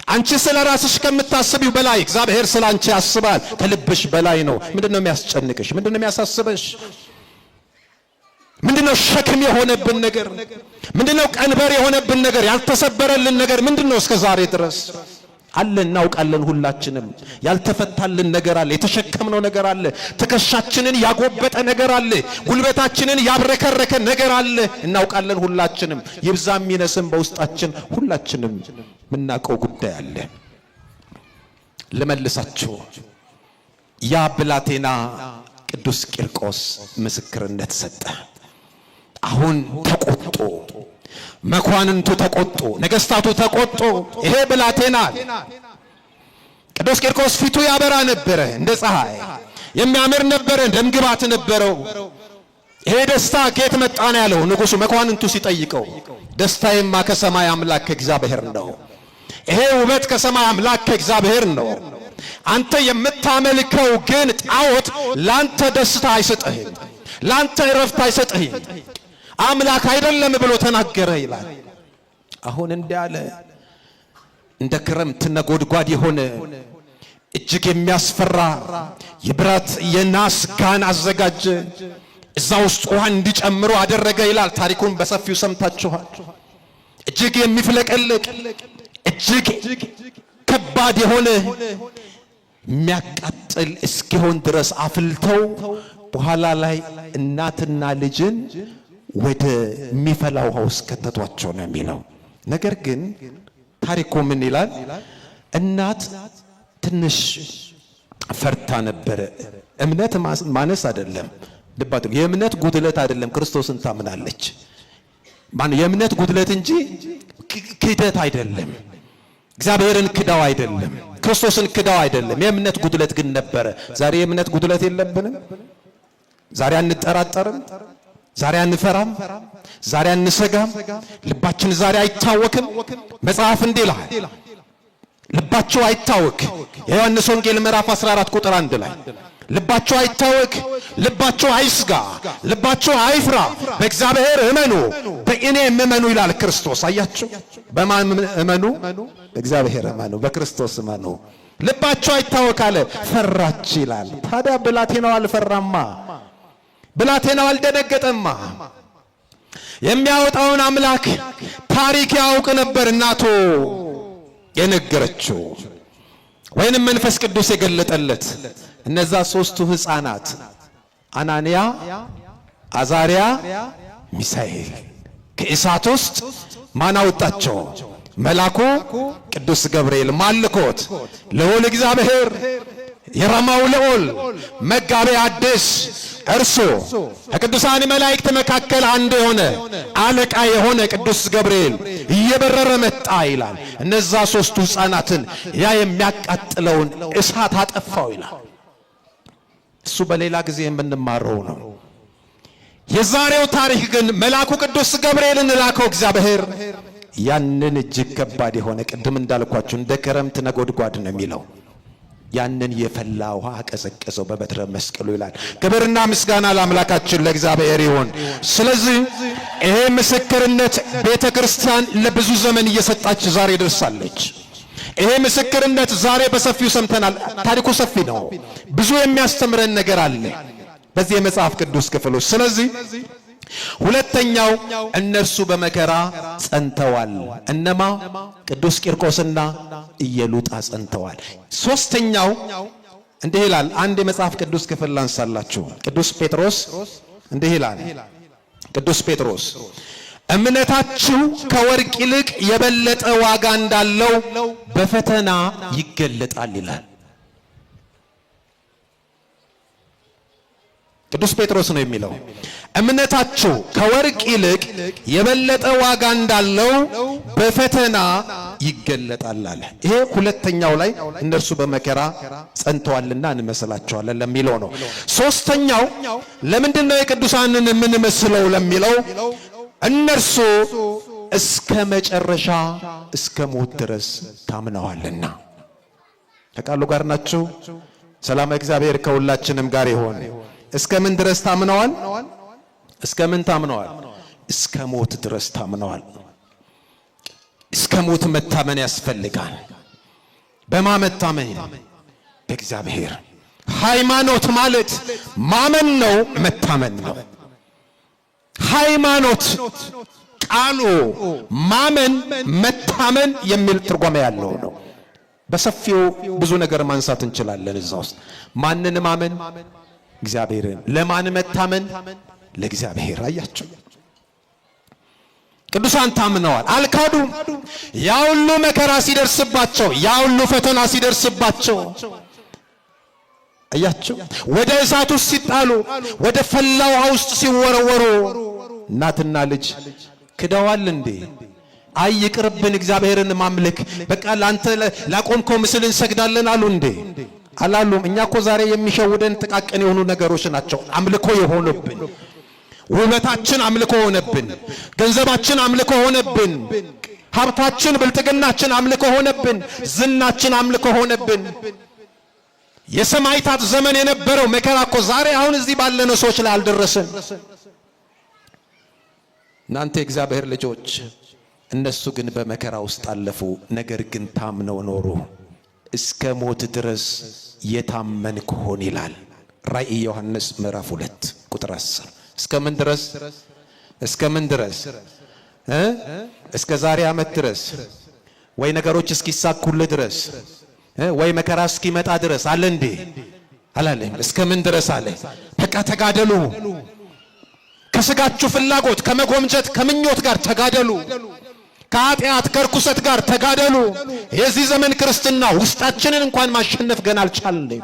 አንቺ ስለ ራስሽ ከምታስቢው በላይ እግዚአብሔር ስላንቺ ያስባል። ከልብሽ በላይ ነው። ምንድነው የሚያስጨንቅሽ? ምንድነው የሚያሳስበሽ? ምንድነው ሸክም የሆነብን ነገር? ምንድነው ቀንበር የሆነብን ነገር? ያልተሰበረልን ነገር ምንድነው? እስከ ዛሬ ድረስ አለ። እናውቃለን። ሁላችንም ያልተፈታልን ነገር አለ። የተሸከምነው ነገር አለ። ትከሻችንን ያጎበጠ ነገር አለ። ጉልበታችንን ያብረከረከ ነገር አለ። እናውቃለን ሁላችንም። ይብዛም ይነስም በውስጣችን ሁላችንም ምናውቀው ጉዳይ አለ። ልመልሳችሁ። ያ ብላቴና ቅዱስ ቂርቆስ ምስክርነት ሰጠ። አሁን ተቆጡ። መኳንንቱ ተቆጡ፣ ነገስታቱ ተቆጡ። ይሄ ብላቴና ቅዱስ ቂርቆስ ፊቱ ያበራ ነበረ፣ እንደ ፀሐይ የሚያምር ነበረ፣ ደምግባት ነበረው። ይሄ ደስታ ከየት መጣ ነው ያለው ንጉሱ መኳንንቱ ሲጠይቀው። ደስታዬማ ከሰማይ አምላክ ከእግዚአብሔር ነው። ይሄ ውበት ከሰማይ አምላክ ከእግዚአብሔር ነው። አንተ የምታመልከው ግን ጣዖት ላንተ ደስታ አይሰጥህም፣ ላንተ እረፍት አይሰጥህም፣ አምላክ አይደለም ብሎ ተናገረ ይላል። አሁን እንዳለ እንደ ክረምት ነጎድጓድ የሆነ እጅግ የሚያስፈራ የብረት የናስ ጋን አዘጋጀ። እዛ ውስጥ ውሃ እንዲጨምሩ አደረገ ይላል። ታሪኩን በሰፊው ሰምታችኋል። እጅግ የሚፍለቀለቅ እጅግ ከባድ የሆነ የሚያቃጥል እስኪሆን ድረስ አፍልተው በኋላ ላይ እናትና ልጅን ወደ ሚፈላ ውሃ ውስጥ ከተቷቸው ነው የሚለው። ነገር ግን ታሪኩ ምን ይላል? እናት ትንሽ ፈርታ ነበረ። እምነት ማነስ አይደለም፣ ልባቱ የእምነት ጉድለት አይደለም። ክርስቶስን ታምናለች። የእምነት ጉድለት እንጂ ክህደት አይደለም። እግዚአብሔርን ክዳው አይደለም፣ ክርስቶስን ክዳው አይደለም። የእምነት ጉድለት ግን ነበረ። ዛሬ የእምነት ጉድለት የለብንም። ዛሬ አንጠራጠርም፣ ዛሬ አንፈራም፣ ዛሬ አንሰጋም። ልባችን ዛሬ አይታወክም። መጽሐፍ እንዲህ ይላል፣ ልባቸው አይታወክ። የዮሐንስ ወንጌል ምዕራፍ 14 ቁጥር 1 ላይ ልባቸው አይታወክ፣ ልባቸው አይስጋ፣ ልባቸው አይፍራ፣ በእግዚአብሔር እመኑ፣ በእኔም እመኑ ይላል ክርስቶስ። አያችሁ፣ በማን እመኑ? በእግዚአብሔር እመኑ፣ በክርስቶስ እመኑ። ልባቸው አይታወክ አለ። ፈራች ይላል። ታዲያ ብላቴናው አልፈራማ፣ ብላቴናው አልደነገጠማ። የሚያወጣውን አምላክ ታሪክ ያውቅ ነበር። እናቱ የነገረችው ወይንም መንፈስ ቅዱስ የገለጠለት እነዛ ሶስቱ ሕፃናት አናንያ፣ አዛሪያ፣ ሚሳኤል ከእሳት ውስጥ ማን አወጣቸው? መልአኩ ቅዱስ ገብርኤል ማልኮት ልዑል እግዚአብሔር የረማው ልዑል መጋቤ ሐዲስ እርሱ ከቅዱሳን መላእክት መካከል አንዱ የሆነ አለቃ የሆነ ቅዱስ ገብርኤል እየበረረ መጣ ይላል። እነዛ ሶስቱ ሕፃናትን ያ የሚያቃጥለውን እሳት አጠፋው ይላል። እሱ በሌላ ጊዜ የምንማረው ነው። የዛሬው ታሪክ ግን መልአኩ ቅዱስ ገብርኤልን ላከው እግዚአብሔር። ያንን እጅግ ከባድ የሆነ ቅድም እንዳልኳችሁ እንደ ክረምት ነጎድጓድ ነው የሚለው ያንን የፈላ ውሃ ቀዘቀዘው በበትረ መስቀሉ ይላል። ክብርና ምስጋና ለአምላካችን ለእግዚአብሔር ይሁን። ስለዚህ ይሄ ምስክርነት ቤተክርስቲያን ለብዙ ዘመን እየሰጣች ዛሬ ደርሳለች። ይሄ ምስክርነት ዛሬ በሰፊው ሰምተናል። ታሪኩ ሰፊ ነው። ብዙ የሚያስተምረን ነገር አለ በዚህ የመጽሐፍ ቅዱስ ክፍል ውስጥ። ስለዚህ ሁለተኛው እነርሱ በመከራ ጸንተዋል። እነማ? ቅዱስ ቂርቆስና ኢየሉጣ ጸንተዋል። ሶስተኛው እንዲህ ይላል። አንድ የመጽሐፍ ቅዱስ ክፍል ላንሳላችሁ። ቅዱስ ጴጥሮስ እንዲህ ይላል። ቅዱስ ጴጥሮስ እምነታችሁ ከወርቅ ይልቅ የበለጠ ዋጋ እንዳለው በፈተና ይገለጣል ይላል። ቅዱስ ጴጥሮስ ነው የሚለው። እምነታችሁ ከወርቅ ይልቅ የበለጠ ዋጋ እንዳለው በፈተና ይገለጣል አለ። ይሄ ሁለተኛው ላይ እነርሱ በመከራ ጸንተዋልና እንመስላቸዋለን ለሚለው ነው። ሶስተኛው ለምንድን ነው የቅዱሳንን የምንመስለው ለሚለው እነርሱ እስከ መጨረሻ እስከ ሞት ድረስ ታምነዋልና። ከቃሉ ጋር ናችሁ? ሰላም እግዚአብሔር ከሁላችንም ጋር ይሆን። እስከ ምን ድረስ ታምነዋል? እስከ ምን ታምነዋል? እስከ ሞት ድረስ ታምነዋል። እስከ ሞት መታመን ያስፈልጋል። በማመታመን በእግዚአብሔር ሃይማኖት ማለት ማመን ነው፣ መታመን ነው። ሃይማኖት ቃሉ ማመን መታመን የሚል ትርጓሜ ያለው ነው። በሰፊው ብዙ ነገር ማንሳት እንችላለን እዛ ውስጥ። ማንን ማመን? እግዚአብሔርን። ለማን መታመን? ለእግዚአብሔር። አያችሁ፣ ቅዱሳን ታምነዋል፣ አልካዱም። ያ ሁሉ መከራ ሲደርስባቸው፣ ያ ሁሉ ፈተና ሲደርስባቸው፣ አያችሁ፣ ወደ እሳት ውስጥ ሲጣሉ፣ ወደ ፈላ ውሃ ውስጥ ሲወረወሩ እናትና ልጅ ክደዋል እንዴ? አይ ይቅርብን፣ እግዚአብሔርን ማምለክ በቃ ላንተ ላቆምከው ምስል እንሰግዳለን አሉ እንዴ? አላሉም። እኛ እኮ ዛሬ የሚሸውደን ጥቃቅን የሆኑ ነገሮች ናቸው አምልኮ የሆኑብን። ውበታችን አምልኮ ሆነብን፣ ገንዘባችን አምልኮ ሆነብን፣ ሀብታችን ብልጥግናችን አምልኮ ሆነብን፣ ዝናችን አምልኮ ሆነብን። የሰማዕታት ዘመን የነበረው መከራ እኮ ዛሬ አሁን እዚህ ባለነው ሰዎች ላይ አልደረሰም። እናንተ የእግዚአብሔር ልጆች፣ እነሱ ግን በመከራ ውስጥ አለፉ፣ ነገር ግን ታምነው ኖሩ። እስከ ሞት ድረስ የታመንክ ሆን ይላል ራእይ ዮሐንስ ምዕራፍ 2 ቁጥር 10። እስከ ምን ድረስ? እስከ ምን ድረስ? እስከ ዛሬ ዓመት ድረስ ወይ ነገሮች እስኪሳኩልህ ድረስ ወይ መከራ እስኪመጣ ድረስ አለ እንዴ? አላለም። እስከ ምን ድረስ አለ? በቃ ተጋደሉ። ከስጋችሁ ፍላጎት ከመጎምጀት ከምኞት ጋር ተጋደሉ። ከኃጢአት ከርኩሰት ጋር ተጋደሉ። የዚህ ዘመን ክርስትና ውስጣችንን እንኳን ማሸነፍ ገና አልቻልንም።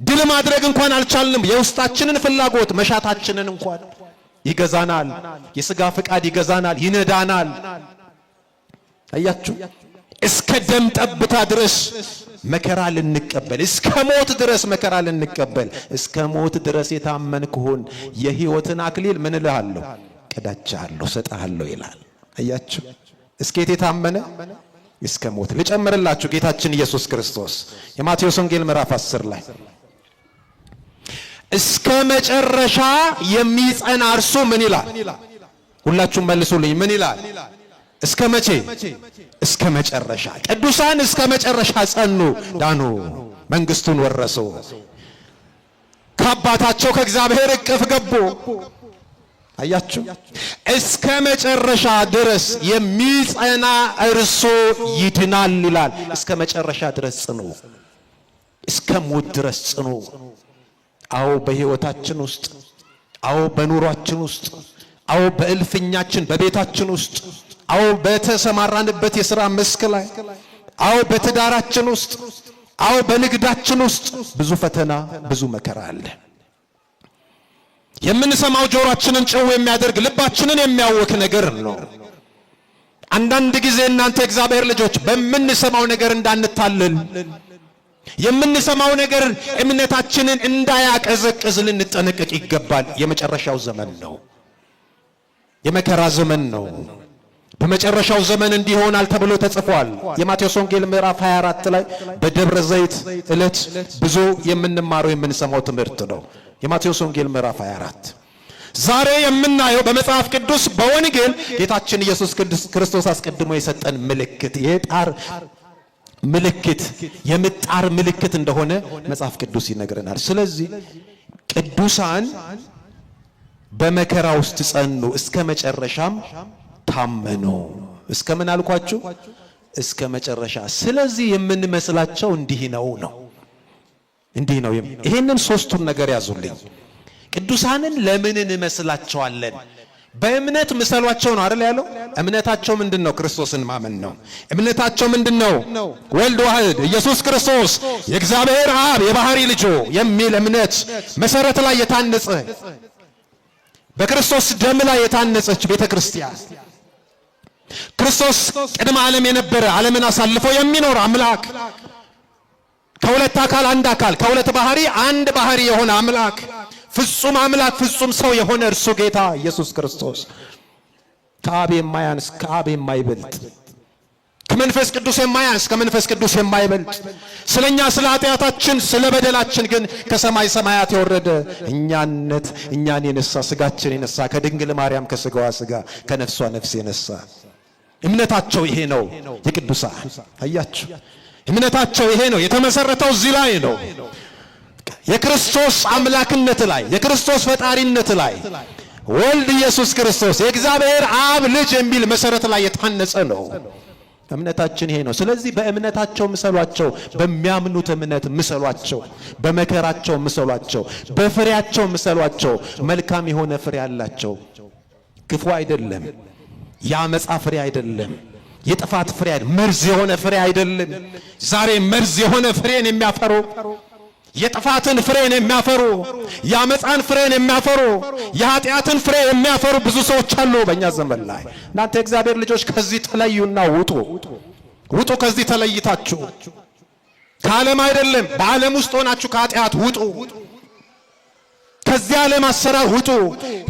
ድል ማድረግ እንኳን አልቻልንም። የውስጣችንን ፍላጎት መሻታችንን እንኳን ይገዛናል። የሥጋ ፍቃድ ይገዛናል፣ ይነዳናል። አያችሁ፣ እስከ ደም ጠብታ ድረስ መከራ ልንቀበል፣ እስከ ሞት ድረስ መከራ ልንቀበል፣ እስከ ሞት ድረስ የታመንክ ሁን፣ የሕይወትን አክሊል ምን እልሃለሁ? ቀዳጅሃለሁ፣ ሰጥሃለሁ ይላል። አያችሁ፣ እስከ የታመነ እስከ ሞት። ልጨምርላችሁ ጌታችን ኢየሱስ ክርስቶስ የማቴዎስ ወንጌል ምዕራፍ 10 ላይ እስከ መጨረሻ የሚጸና እርሱ ምን ይላል? ሁላችሁም መልሱልኝ። ምን ይላል? እስከ መቼ? እስከ መጨረሻ። ቅዱሳን እስከ መጨረሻ ጸኑ፣ ዳኑ፣ መንግስቱን ወረሱ፣ ከአባታቸው ከእግዚአብሔር እቅፍ ገቡ። አያችሁ፣ እስከ መጨረሻ ድረስ የሚጸና እርሱ ይድናል ይላል። እስከ መጨረሻ ድረስ ጽኑ፣ እስከ ሞት ድረስ ጽኑ። አዎ በሕይወታችን ውስጥ፣ አዎ በኑሯችን ውስጥ፣ አዎ በእልፍኛችን በቤታችን ውስጥ፣ አዎ በተሰማራንበት የሥራ መስክ ላይ፣ አዎ በትዳራችን ውስጥ፣ አዎ በንግዳችን ውስጥ ብዙ ፈተና ብዙ መከራ አለ። የምንሰማው ጆሮአችንን ጭው የሚያደርግ ልባችንን የሚያወክ ነገር ነው። አንዳንድ ጊዜ እናንተ እግዚአብሔር ልጆች በምንሰማው ነገር እንዳንታለል፣ የምንሰማው ነገር እምነታችንን እንዳያቀዘቅዝ ልንጠነቀቅ ይገባል። የመጨረሻው ዘመን ነው፣ የመከራ ዘመን ነው። በመጨረሻው ዘመን እንዲሆናል ተብሎ ተጽፏል። የማቴዎስ ወንጌል ምዕራፍ 24 ላይ በደብረ ዘይት ዕለት ብዙ የምንማረው የምንሰማው ትምህርት ነው። የማቴዎስ ወንጌል ምዕራፍ 24 ዛሬ የምናየው በመጽሐፍ ቅዱስ በወንጌል ጌታችን ኢየሱስ ክርስቶስ አስቀድሞ የሰጠን ምልክት የጣር ምልክት የምጣር ምልክት እንደሆነ መጽሐፍ ቅዱስ ይነግረናል። ስለዚህ ቅዱሳን በመከራ ውስጥ ጸኑ፣ እስከ መጨረሻም ታመኑ። እስከ ምን አልኳችሁ? እስከ መጨረሻ። ስለዚህ የምንመስላቸው እንዲህ ነው። ይሄንን ሶስቱን ነገር ያዙልኝ። ቅዱሳንን ለምን እንመስላቸዋለን? በእምነት ምሰሏቸው ነው አይደል ያለው? እምነታቸው ምንድነው? ክርስቶስን ማመን ነው። እምነታቸው ምንድነው? ወልድ ዋህድ ኢየሱስ ክርስቶስ የእግዚአብሔር አብ የባህሪ ልጁ የሚል እምነት መሰረት ላይ የታነጸ በክርስቶስ ደም ላይ የታነጸች ቤተክርስቲያን፣ ክርስቶስ ቅድመ ዓለም የነበረ ዓለምን አሳልፎ የሚኖር አምላክ፣ ከሁለት አካል አንድ አካል፣ ከሁለት ባህሪ አንድ ባህሪ የሆነ አምላክ፣ ፍጹም አምላክ ፍጹም ሰው የሆነ እርሱ ጌታ ኢየሱስ ክርስቶስ ከአብ የማያንስ ከአብ የማይበልጥ ከመንፈስ ቅዱስ የማያንስ ከመንፈስ ቅዱስ የማይበልጥ ስለኛ ስለ ኃጢአታችን ስለ በደላችን ግን ከሰማይ ሰማያት የወረደ እኛን የነሳ ስጋችን የነሳ ከድንግል ማርያም ከስጋዋ ስጋ ከነፍሷ ነፍስ የነሳ እምነታቸው ይሄ ነው። የቅዱሳን አያችሁ፣ እምነታቸው ይሄ ነው። የተመሰረተው እዚህ ላይ ነው። የክርስቶስ አምላክነት ላይ፣ የክርስቶስ ፈጣሪነት ላይ፣ ወልድ ኢየሱስ ክርስቶስ የእግዚአብሔር አብ ልጅ የሚል መሰረት ላይ የታነጸ ነው። እምነታችን ይሄ ነው። ስለዚህ በእምነታቸው ምሰሏቸው፣ በሚያምኑት እምነት ምሰሏቸው፣ በመከራቸው ምሰሏቸው፣ በፍሬያቸው ምሰሏቸው። መልካም የሆነ ፍሬ አላቸው። ክፉ አይደለም፣ የአመፃ ፍሬ አይደለም፣ የጥፋት ፍሬ አይደለም፣ መርዝ የሆነ ፍሬ አይደለም። ዛሬ መርዝ የሆነ ፍሬን የሚያፈሩ፣ የጥፋትን ፍሬን የሚያፈሩ፣ የአመፃን ፍሬን የሚያፈሩ፣ የኃጢአትን ፍሬ የሚያፈሩ ብዙ ሰዎች አሉ በእኛ ዘመን ላይ። እናንተ እግዚአብሔር ልጆች ከዚህ ተለዩና ውጡ። ከዚህ ተለይታችሁ ከዓለም አይደለም፣ በዓለም ውስጥ ሆናችሁ ከኃጢአት ውጡ። ከዚህ ዓለም አሰራር ውጡ።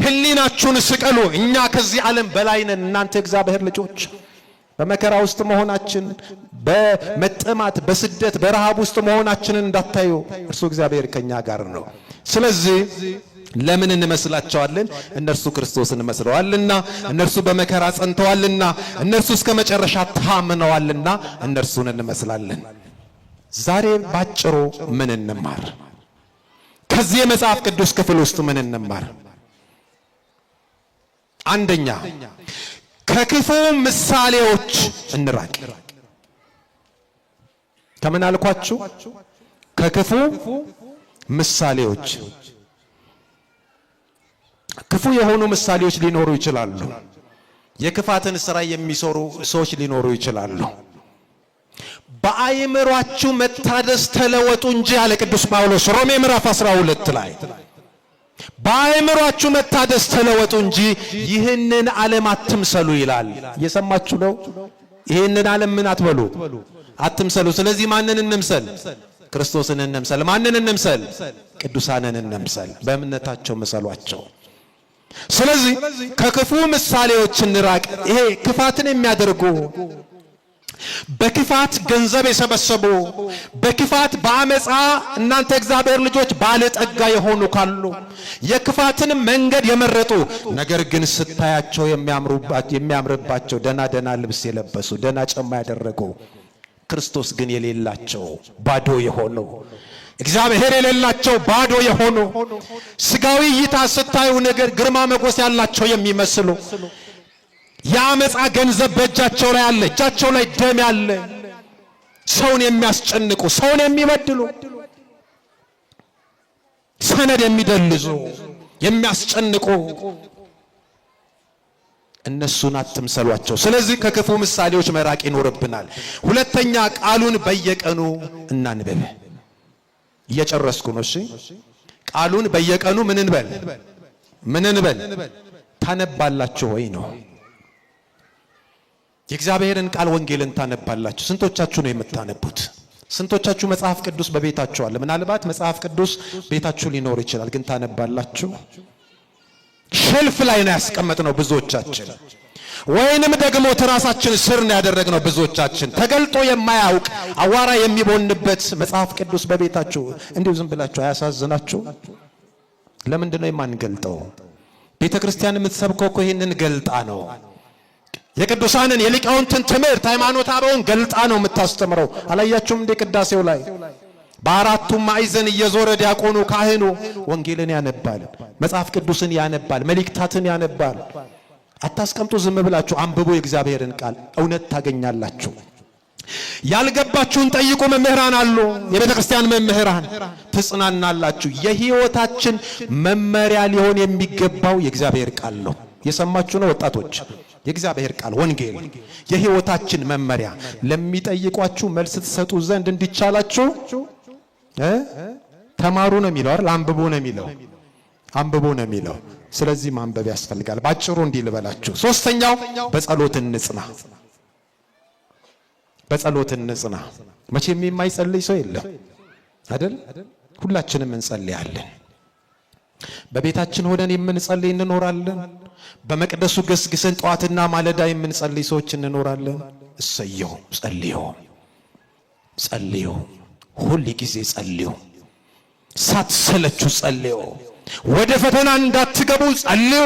ሕሊናችሁን ስቀሉ። እኛ ከዚህ ዓለም በላይ ነን። እናንተ እግዚአብሔር ልጆች በመከራ ውስጥ መሆናችን፣ በመጠማት በስደት በረሃብ ውስጥ መሆናችንን እንዳታዩ። እርሱ እግዚአብሔር ከኛ ጋር ነው። ስለዚህ ለምን እንመስላቸዋለን? እነርሱ ክርስቶስን መስለዋልና፣ እነርሱ በመከራ ጸንተዋልና፣ እነርሱ እስከ መጨረሻ ታምነዋልና እነርሱን እንመስላለን። ዛሬ ባጭሩ ምን እንማር? ከዚህ የመጽሐፍ ቅዱስ ክፍል ውስጥ ምን እንማር? አንደኛ ከክፉ ምሳሌዎች እንራቅ። ከምን አልኳችሁ? ከክፉ ምሳሌዎች። ክፉ የሆኑ ምሳሌዎች ሊኖሩ ይችላሉ። የክፋትን ሥራ የሚሰሩ ሰዎች ሊኖሩ ይችላሉ። በአእምሯችሁ መታደስ ተለወጡ እንጂ አለ ቅዱስ ጳውሎስ ሮሜ ምዕራፍ 12 ላይ። በአእምሯችሁ መታደስ ተለወጡ እንጂ ይህንን ዓለም አትምሰሉ ይላል። እየሰማችሁ ነው? ይህንን ዓለም ምን አትበሉ? አትምሰሉ። ስለዚህ ማንን እንምሰል? ክርስቶስን እንምሰል። ማንን እንምሰል? ቅዱሳንን እንምሰል። በእምነታቸው ምሰሏቸው። ስለዚህ ከክፉ ምሳሌዎች እንራቅ። ይሄ ክፋትን የሚያደርጉ፣ በክፋት ገንዘብ የሰበሰቡ፣ በክፋት በአመፃ እናንተ እግዚአብሔር ልጆች ባለጠጋ የሆኑ ካሉ፣ የክፋትን መንገድ የመረጡ ነገር ግን ስታያቸው የሚያምርባቸው ደና ልብስ የለበሱ ደና ጫማ ያደረጉ ክርስቶስ ግን የሌላቸው ባዶ የሆኑ እግዚአብሔር የሌላቸው ባዶ የሆኑ ስጋዊ እይታ ስታዩ ነገር ግርማ ሞገስ ያላቸው የሚመስሉ የአመፃ ገንዘብ በእጃቸው ላይ አለ፣ እጃቸው ላይ ደም ያለ፣ ሰውን የሚያስጨንቁ፣ ሰውን የሚበድሉ፣ ሰነድ የሚደልዙ፣ የሚያስጨንቁ እነሱን አትምሰሏቸው። ስለዚህ ከክፉ ምሳሌዎች መራቅ ይኖርብናል። ሁለተኛ ቃሉን በየቀኑ እናንብብ። እየጨረስኩ ነው። እሺ ቃሉን በየቀኑ ምን እንበል? ታነባላችሁ ወይ ነው። የእግዚአብሔርን ቃል ወንጌልን ታነባላችሁ? ስንቶቻችሁ ነው የምታነቡት? ስንቶቻችሁ መጽሐፍ ቅዱስ በቤታችሁ አለ? ምናልባት መጽሐፍ ቅዱስ ቤታችሁ ሊኖር ይችላል፣ ግን ታነባላችሁ? ሸልፍ ላይ ነው ያስቀመጥነው ብዙዎቻችን፣ ወይንም ደግሞ ትራሳችን ስር ነው ያደረግነው ብዙዎቻችን። ተገልጦ የማያውቅ አዋራ የሚቦንበት መጽሐፍ ቅዱስ በቤታችሁ እንዲሁ ዝም ብላችሁ አያሳዝናችሁ? ለምንድን ነው የማንገልጠው? ቤተ ክርስቲያን የምትሰብከው እኮ ይህንን ገልጣ ነው። የቅዱሳንን የሊቃውንትን ትምህርት ሃይማኖተ አበውን ገልጣ ነው የምታስተምረው። አላያችሁም እንደ ቅዳሴው ላይ በአራቱም ማዕዘን እየዞረ ዲያቆኑ ካህኑ ወንጌልን ያነባል፣ መጽሐፍ ቅዱስን ያነባል፣ መልእክታትን ያነባል። አታስቀምጡ፣ ዝም ብላችሁ አንብቡ የእግዚአብሔርን ቃል፣ እውነት ታገኛላችሁ። ያልገባችሁን ጠይቁ፣ መምህራን አሉ፣ የቤተ ክርስቲያን መምህራን፣ ትጽናናላችሁ። የሕይወታችን መመሪያ ሊሆን የሚገባው የእግዚአብሔር ቃል ነው። የሰማችሁ ነው ወጣቶች? የእግዚአብሔር ቃል ወንጌል የሕይወታችን መመሪያ፣ ለሚጠይቋችሁ መልስ ትሰጡ ዘንድ እንዲቻላችሁ ተማሩ ነው የሚለው አይደል? አንብቡ ነው የሚለው። ስለዚህ ማንበብ ያስፈልጋል። ባጭሩ እንዲህ ልበላችሁ። ሶስተኛው በጸሎት እንጽና። መቼም የማይጸልይ ሰው የለም አይደል? ሁላችንም እንጸልያለን። በቤታችን ሆነን የምንጸልይ እንኖራለን። በመቅደሱ ገስግሰን ጠዋትና ማለዳ የምንጸልይ ሰዎች እንኖራለን። እሰየው! ጸልዩ፣ ሁል ጊዜ ጸልዩ፣ ሳትሰለቹ ጸልዩ። ወደ ፈተና እንዳትገቡ ጸልዩ።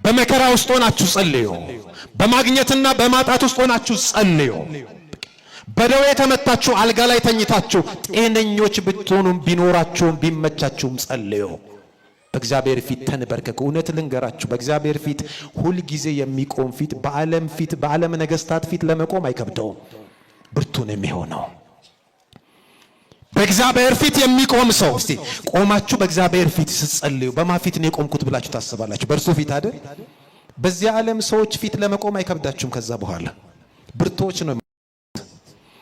በመከራ ውስጥ ሆናችሁ ጸልዩ። በማግኘትና በማጣት ውስጥ ሆናችሁ ጸልዩ። በደዌ የተመታችሁ አልጋ ላይ ተኝታችሁ ጤነኞች ብትሆኑም ቢኖራችሁም ቢመቻችሁም ጸልዩ። በእግዚአብሔር ፊት ተንበርከኩ። እውነት ልንገራችሁ፣ በእግዚአብሔር ፊት ሁል ጊዜ የሚቆም ፊት በዓለም ነገስታት ፊት ለመቆም አይከብደውም፣ ብርቱ ነው የሚሆነው። በእግዚአብሔር ፊት የሚቆም ሰው እስቲ ቆማችሁ በእግዚአብሔር ፊት ስትጸልዩ በማ ፊት ነው የቆምኩት ብላችሁ ታስባላችሁ? በእርሱ ፊት አይደል? በዚህ ዓለም ሰዎች ፊት ለመቆም አይከብዳችሁም። ከዛ በኋላ ብርቶች ነው።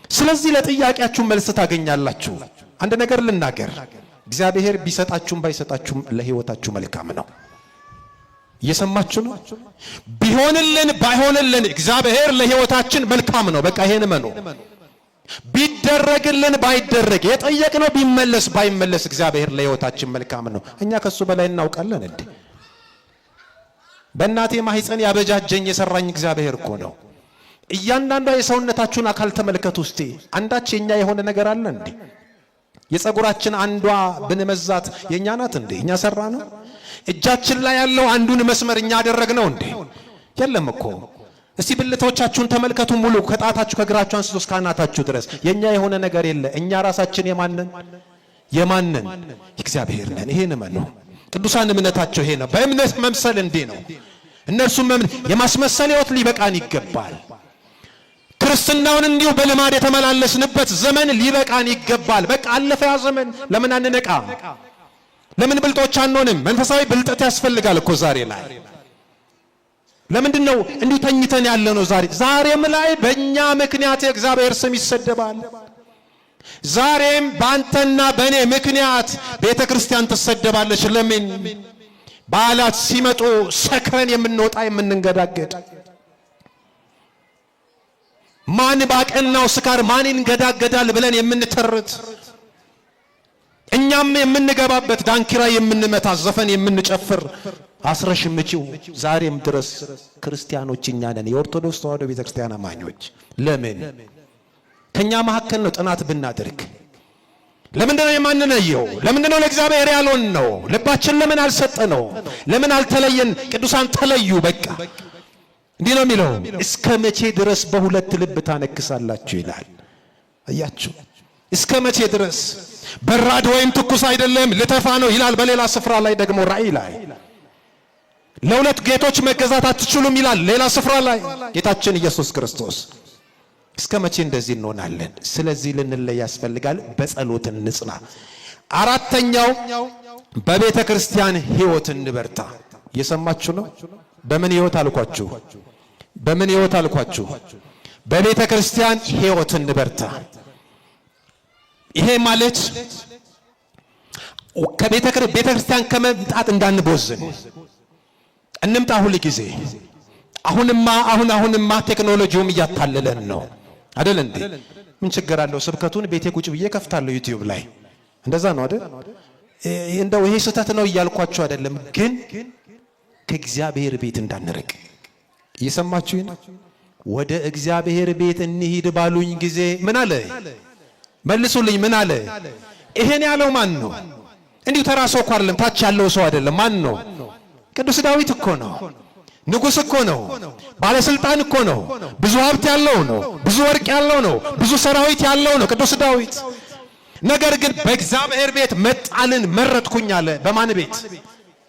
ስለዚህ ለጥያቄያችሁ መልስ ታገኛላችሁ። አንድ ነገር ልናገር፣ እግዚአብሔር ቢሰጣችሁም ባይሰጣችሁም ለሕይወታችሁ መልካም ነው። እየሰማችሁ ነው? ቢሆንልን ባይሆንልን እግዚአብሔር ለሕይወታችን መልካም ነው። በቃ ይሄን መኑ። ቢደረግልን ባይደረግ፣ የጠየቅነው ቢመለስ ባይመለስ እግዚአብሔር ለሕይወታችን መልካም ነው። እኛ ከሱ በላይ እናውቃለን እንዴ? በእናቴ ማህፀን ያበጃጀኝ የሰራኝ እግዚአብሔር እኮ ነው። እያንዳንዷ የሰውነታችሁን አካል ተመልከቱ እስቲ። አንዳች የኛ የሆነ ነገር አለ እንዴ? የፀጉራችን አንዷ ብንመዛት የኛ ናት እንዴ? እኛ ሰራ ነው? እጃችን ላይ ያለው አንዱን መስመር እኛ ያደረግነው እንዴ? የለም እኮ። እስቲ ብልቶቻችሁን ተመልከቱ፣ ሙሉ ከጣታችሁ ከግራችሁ አንስቶ እስከ አናታችሁ ድረስ የኛ የሆነ ነገር የለ። እኛ ራሳችን የማንን እግዚአብሔር ነን። ይሄን እመኑ። ቅዱሳን እምነታቸው ይሄ ነው። በእምነት መምሰል እንዲህ ነው። እነርሱም የማስመሰል ሕይወት ሊበቃን ይገባል። ክርስትናውን እንዲሁ በልማድ የተመላለስንበት ዘመን ሊበቃን ይገባል። በቃ አለፈ ያ ዘመን። ለምን አንነቃም? ለምን ብልጦች አንሆንም? መንፈሳዊ ብልጠት ያስፈልጋል እኮ ዛሬ ላይ። ለምንድን ነው እንዲሁ ተኝተን ያለ ነው? ዛሬም ላይ በእኛ ምክንያት የእግዚአብሔር ስም ይሰደባል። ዛሬም በአንተና በእኔ ምክንያት ቤተ ክርስቲያን ትሰደባለች። ለምን? በዓላት ሲመጡ ሰክረን የምንወጣ የምንንገዳገድ፣ ማን ባቀናው ስካር ማን ይንገዳገዳል ብለን የምንተርት፣ እኛም የምንገባበት ዳንኪራ የምንመታ፣ ዘፈን የምንጨፍር አስረሽ ምጪው ዛሬም ድረስ ክርስቲያኖች እኛ ነን፣ የኦርቶዶክስ ተዋሕዶ ቤተክርስቲያን አማኞች። ለምን? ከኛ መካከል ነው ጥናት ብናደርግ። ለምንድነው የማንነየው? ለምንድነው ለእግዚአብሔር ያልሆን ነው? ልባችን ለምን አልሰጠነው? ለምን አልተለየን? ቅዱሳን ተለዩ። በቃ እንዲህ ነው የሚለው፣ እስከ መቼ ድረስ በሁለት ልብ ታነክሳላችሁ ይላል። አያችሁ፣ እስከ መቼ ድረስ? በራድ ወይም ትኩስ አይደለም ልተፋ ነው ይላል። በሌላ ስፍራ ላይ ደግሞ ራእይ ላይ ለሁለት ጌቶች መገዛት አትችሉም ይላል። ሌላ ስፍራ ላይ ጌታችን ኢየሱስ ክርስቶስ። እስከ መቼ እንደዚህ እንሆናለን? ስለዚህ ልንለይ ያስፈልጋል። በጸሎት እንጽና። አራተኛው በቤተ ክርስቲያን ሕይወት እንበርታ። እየሰማችሁ ነው? በምን ሕይወት አልኳችሁ? በምን ሕይወት አልኳችሁ? በቤተ ክርስቲያን ሕይወት እንበርታ። ይሄ ማለት ቤተ ክርስቲያን ከመምጣት እንዳንቦዝን እንምጣ ሁል ጊዜ። አሁንማ ቴክኖሎጂውም እያታለለን ነው አይደል እንዴ? ምን ችግር አለው? ስብከቱን ቤቴ ቁጭ ብዬ ከፍታለሁ ዩቲዩብ ላይ። እንደዛ ነው አይደል? እንደው ይሄ ስህተት ነው እያልኳችሁ አይደለም፣ ግን ከእግዚአብሔር ቤት እንዳንርቅ። እየሰማችሁኝ ነው? ወደ እግዚአብሔር ቤት እንሂድ ባሉኝ ጊዜ ምን አለ? መልሱልኝ፣ ምን አለ? ይሄን ያለው ማን ነው? እንዲሁ ተራ ሰው እኮ አይደለም፣ ታች ያለው ሰው አይደለም። ማን ነው? ቅዱስ ዳዊት እኮ ነው። ንጉሥ እኮ ነው። ባለስልጣን እኮ ነው። ብዙ ሀብት ያለው ነው። ብዙ ወርቅ ያለው ነው። ብዙ ሰራዊት ያለው ነው ቅዱስ ዳዊት። ነገር ግን በእግዚአብሔር ቤት መጣልን መረጥኩኝ አለ። በማን ቤት?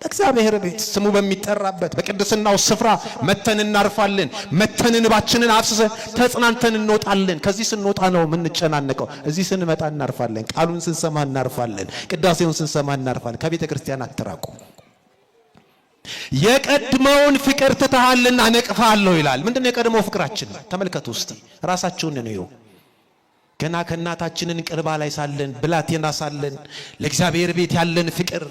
በእግዚአብሔር ቤት፣ ስሙ በሚጠራበት በቅድስናው ስፍራ መተን እናርፋለን። መተን እንባችንን አፍስሰን ተጽናንተን እንወጣለን። ከዚህ ስንወጣ ነው የምንጨናነቀው። እዚህ ስንመጣ እናርፋለን። ቃሉን ስንሰማ እናርፋለን። ቅዳሴውን ስንሰማ እናርፋለን። ከቤተ ክርስቲያን አትራቁ። የቀድሞውን ፍቅር ትተሃልና ነቅፋለሁ ይላል። ምንድነው የቀድሞው ፍቅራችን? ተመልከቱ እስቲ፣ ራሳችሁን ነው። ገና ከእናታችንን ቅርባ ላይ ሳለን፣ ብላቴና ሳለን ለእግዚአብሔር ቤት ያለን ፍቅር፣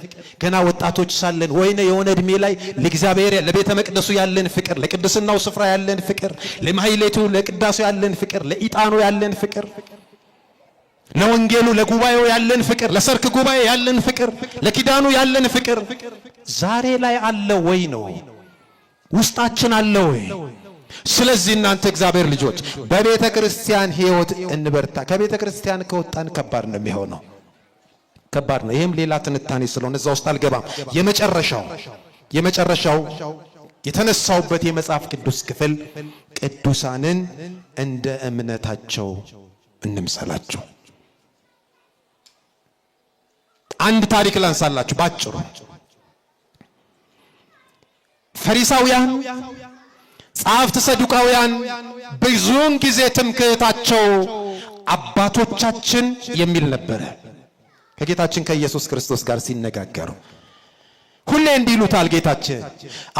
ገና ወጣቶች ሳለን ወይነ የሆነ እድሜ ላይ ለእግዚአብሔር ለቤተ መቅደሱ ያለን ፍቅር፣ ለቅድስናው ስፍራ ያለን ፍቅር፣ ለማህሌቱ ለቅዳሴው ያለን ፍቅር፣ ለኢጣኑ ያለን ፍቅር፣ ለወንጌሉ ለጉባኤው ያለን ፍቅር፣ ለሰርክ ጉባኤ ያለን ፍቅር፣ ለኪዳኑ ያለን ፍቅር ዛሬ ላይ አለ ወይ ነው? ውስጣችን አለ ወይ? ስለዚህ እናንተ እግዚአብሔር ልጆች በቤተ ክርስቲያን ሕይወት እንበርታ። ከቤተ ክርስቲያን ከወጣን ከባድ ነው የሚሆነው፣ ከባድ ነው። ይሄም ሌላ ትንታኔ ስለሆነ እዛ ውስጥ አልገባም። የመጨረሻው የተነሳውበት የመጽሐፍ ቅዱስ ክፍል ቅዱሳንን እንደ እምነታቸው እንምሰላቸው። አንድ ታሪክ ላንሳላችሁ ባጭሩ። ፈሪሳውያን ጸሐፍት ሰዱቃውያን ብዙውን ጊዜ ትምክህታቸው አባቶቻችን የሚል ነበረ። ከጌታችን ከኢየሱስ ክርስቶስ ጋር ሲነጋገሩ ሁሌ እንዲህ ይሉታል ጌታችን፣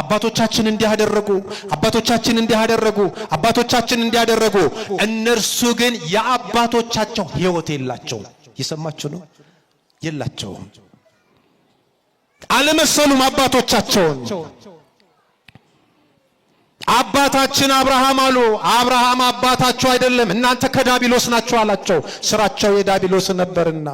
አባቶቻችን እንዲያደረጉ፣ አባቶቻችን እንዲያደረጉ፣ አባቶቻችን እንዲያደረጉ። እነርሱ ግን የአባቶቻቸው ሕይወት የላቸውም። እየሰማችሁ ነው? የላቸውም። አልመሰሉም አባቶቻቸውን። አባታችን አብርሃም አሉ። አብርሃም አባታቸው አይደለም፣ እናንተ ከዳቢሎስ ናቸው አላቸው። ስራቸው የዳቢሎስ ነበርና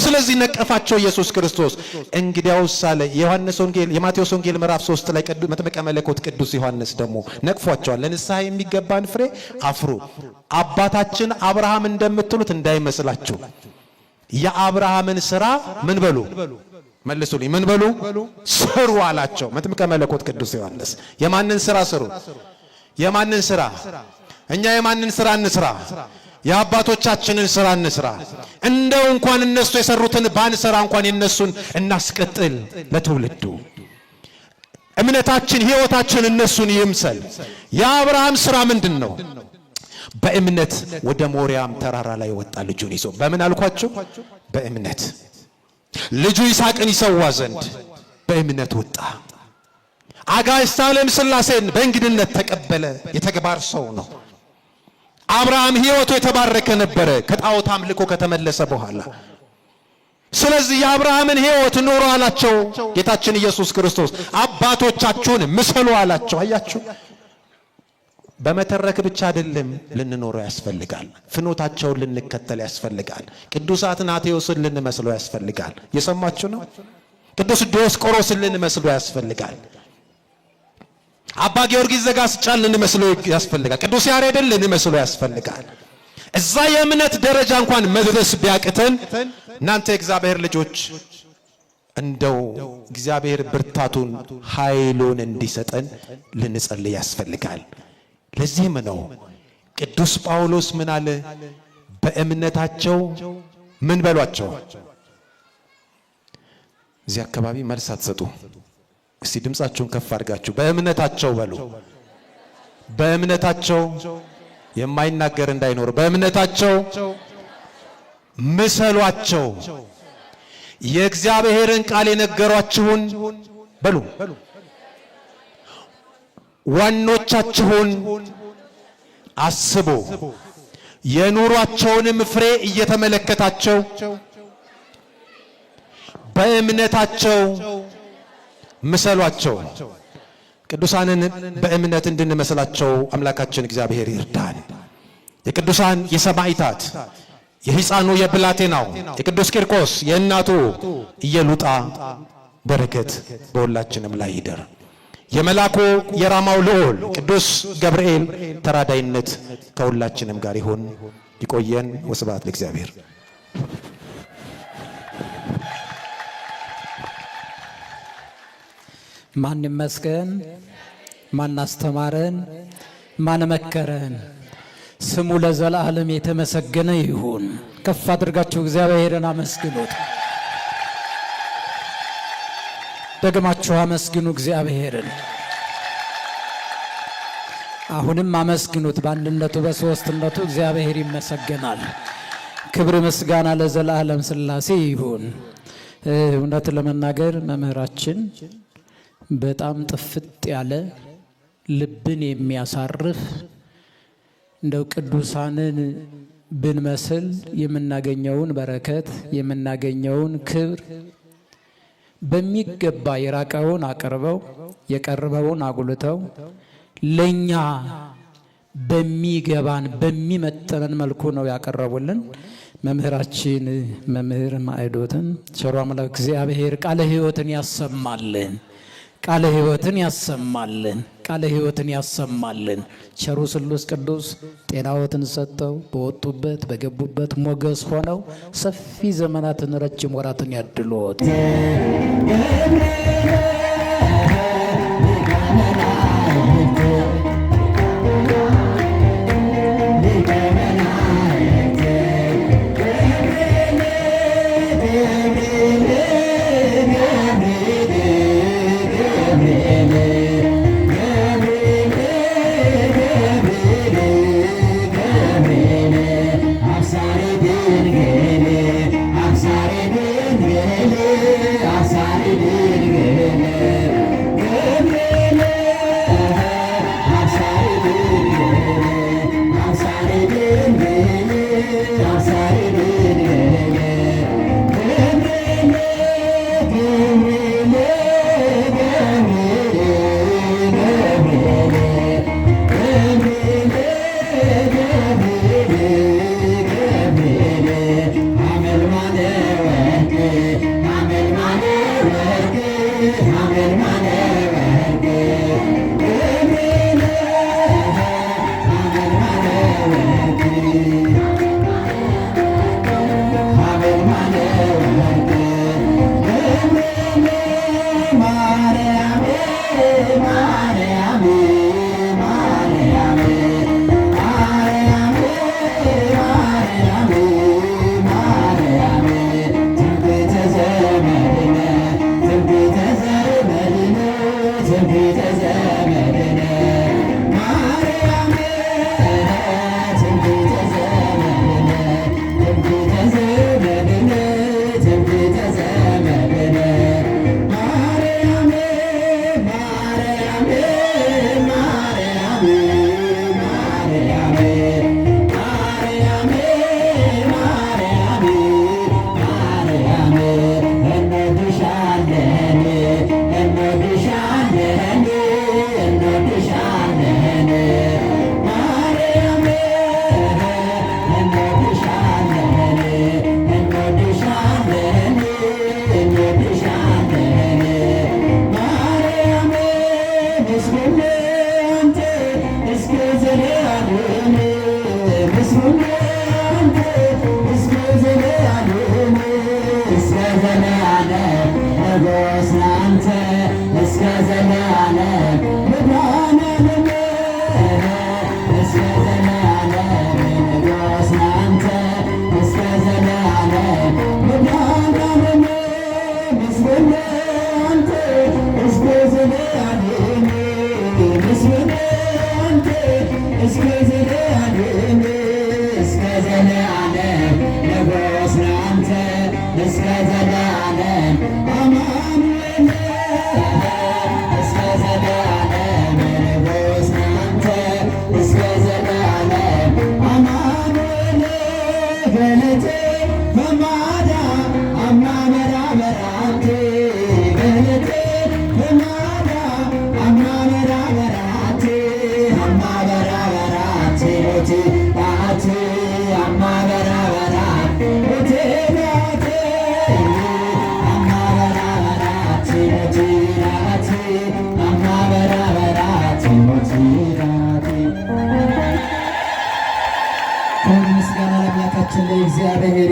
ስለዚህ ነቀፋቸው ኢየሱስ ክርስቶስ። እንግዲያውስ አለ የማቴዎስ ወንጌል ምዕራፍ 3 ላይ መጥምቀ መለኮት ቅዱስ ዮሐንስ ደግሞ ነቅፏቸዋል። ለንስሐ የሚገባን ፍሬ አፍሩ፣ አባታችን አብርሃም እንደምትሉት እንዳይመስላችሁ። የአብርሃምን ስራ ምን በሉ? መልሱልኝ፣ ምን በሉ? ስሩ አላቸው መጥምቀ መለኮት ቅዱስ ዮሐንስ። የማንን ስራ ስሩ? የማንን ስራ? እኛ የማንን ስራ እንስራ? የአባቶቻችንን ስራ እንስራ። እንደው እንኳን እነሱ የሰሩትን ባንሰራ እንኳን የነሱን እናስቀጥል ለትውልዱ። እምነታችን ሕይወታችን እነሱን ይምሰል። የአብርሃም ስራ ምንድን ነው? በእምነት ወደ ሞሪያም ተራራ ላይ ወጣ ልጁን ይዞ። በምን አልኳችሁ? በእምነት ልጁ ይስሐቅን ይሰዋ ዘንድ በእምነት ወጣ። አጋዕዝተ ዓለም ሥላሴን በእንግድነት ተቀበለ። የተግባር ሰው ነው። አብርሃም ሕይወቱ የተባረከ ነበረ ከጣዖት አምልኮ ከተመለሰ በኋላ። ስለዚህ የአብርሃምን ሕይወት ኑሮ አላቸው ጌታችን ኢየሱስ ክርስቶስ። አባቶቻችሁን ምሰሉ አላቸው። አያችሁ፣ በመተረክ ብቻ አይደለም ልንኖረው ያስፈልጋል። ፍኖታቸውን ልንከተል ያስፈልጋል። ቅዱስ አትናቴዎስን ልንመስለው ያስፈልጋል። የሰማችሁ ነው? ቅዱስ ዲዮስቆሮስን ልንመስለው ያስፈልጋል። አባ ጊዮርጊስ ዘጋስጫን ልንመስለው ያስፈልጋል። ቅዱስ ያሬድን ልንመስለው ያስፈልጋል። እዛ የእምነት ደረጃ እንኳን መድረስ ቢያቅተን እናንተ የእግዚአብሔር ልጆች እንደው እግዚአብሔር ብርታቱን ኃይሉን እንዲሰጠን ልንጸልይ ያስፈልጋል። ለዚህም ነው ቅዱስ ጳውሎስ ምን አለ? በእምነታቸው ምን በሏቸው? እዚህ አካባቢ መልስ አትሰጡ። እስቲ ድምጻችሁን ከፍ አድርጋችሁ በእምነታቸው በሉ። በእምነታቸው የማይናገር እንዳይኖር፣ በእምነታቸው ምሰሏቸው። የእግዚአብሔርን ቃል የነገሯችሁን በሉ ዋኖቻችሁን አስቡ። የኑሯቸውንም ፍሬ እየተመለከታቸው በእምነታቸው ምሰሏቸው። ቅዱሳንን በእምነት እንድንመስላቸው አምላካችን እግዚአብሔር ይርዳን። የቅዱሳን የሰማዕታት የሕፃኑ የብላቴናው የቅዱስ ቂርቆስ የእናቱ ኢየሉጣ በረከት በሁላችንም ላይ ይደር። የመላኩ የራማው ልዑል ቅዱስ ገብርኤል ተራዳይነት ከሁላችንም ጋር ይሁን። ይቆየን። ወስብሐት ለእግዚአብሔር። ማን ይመስገን? ማን አስተማረን? ማን መከረን? ስሙ ለዘላለም የተመሰገነ ይሁን። ከፍ አድርጋችሁ እግዚአብሔርን አመስግኑት። ደግማችሁ አመስግኑ እግዚአብሔርን። አሁንም አመስግኑት። በአንድነቱ በሶስትነቱ እግዚአብሔር ይመሰገናል። ክብር ምስጋና ለዘላለም ሥላሴ ይሁን። እውነት ለመናገር መምህራችን በጣም ጥፍጥ ያለ ልብን የሚያሳርፍ እንደው ቅዱሳንን ብንመስል የምናገኘውን በረከት የምናገኘውን ክብር በሚገባ የራቀውን አቅርበው የቀረበውን አጉልተው ለኛ በሚገባን በሚመጠነን መልኩ ነው ያቀረቡልን። መምህራችን መምህር ማዕዶትን ቸሩ አምላክ እግዚአብሔር ቃለ ሕይወትን ያሰማልን። ቃለ ሕይወትን ያሰማልን። ቃለ ሕይወትን ያሰማልን። ቸሩ ስሉስ ቅዱስ ጤናዎትን ሰጥተው በወጡበት በገቡበት ሞገስ ሆነው ሰፊ ዘመናትን ረጅም ወራትን ያድሎት። እስከ ዘላለም ለአምላካችን ለእግዚአብሔር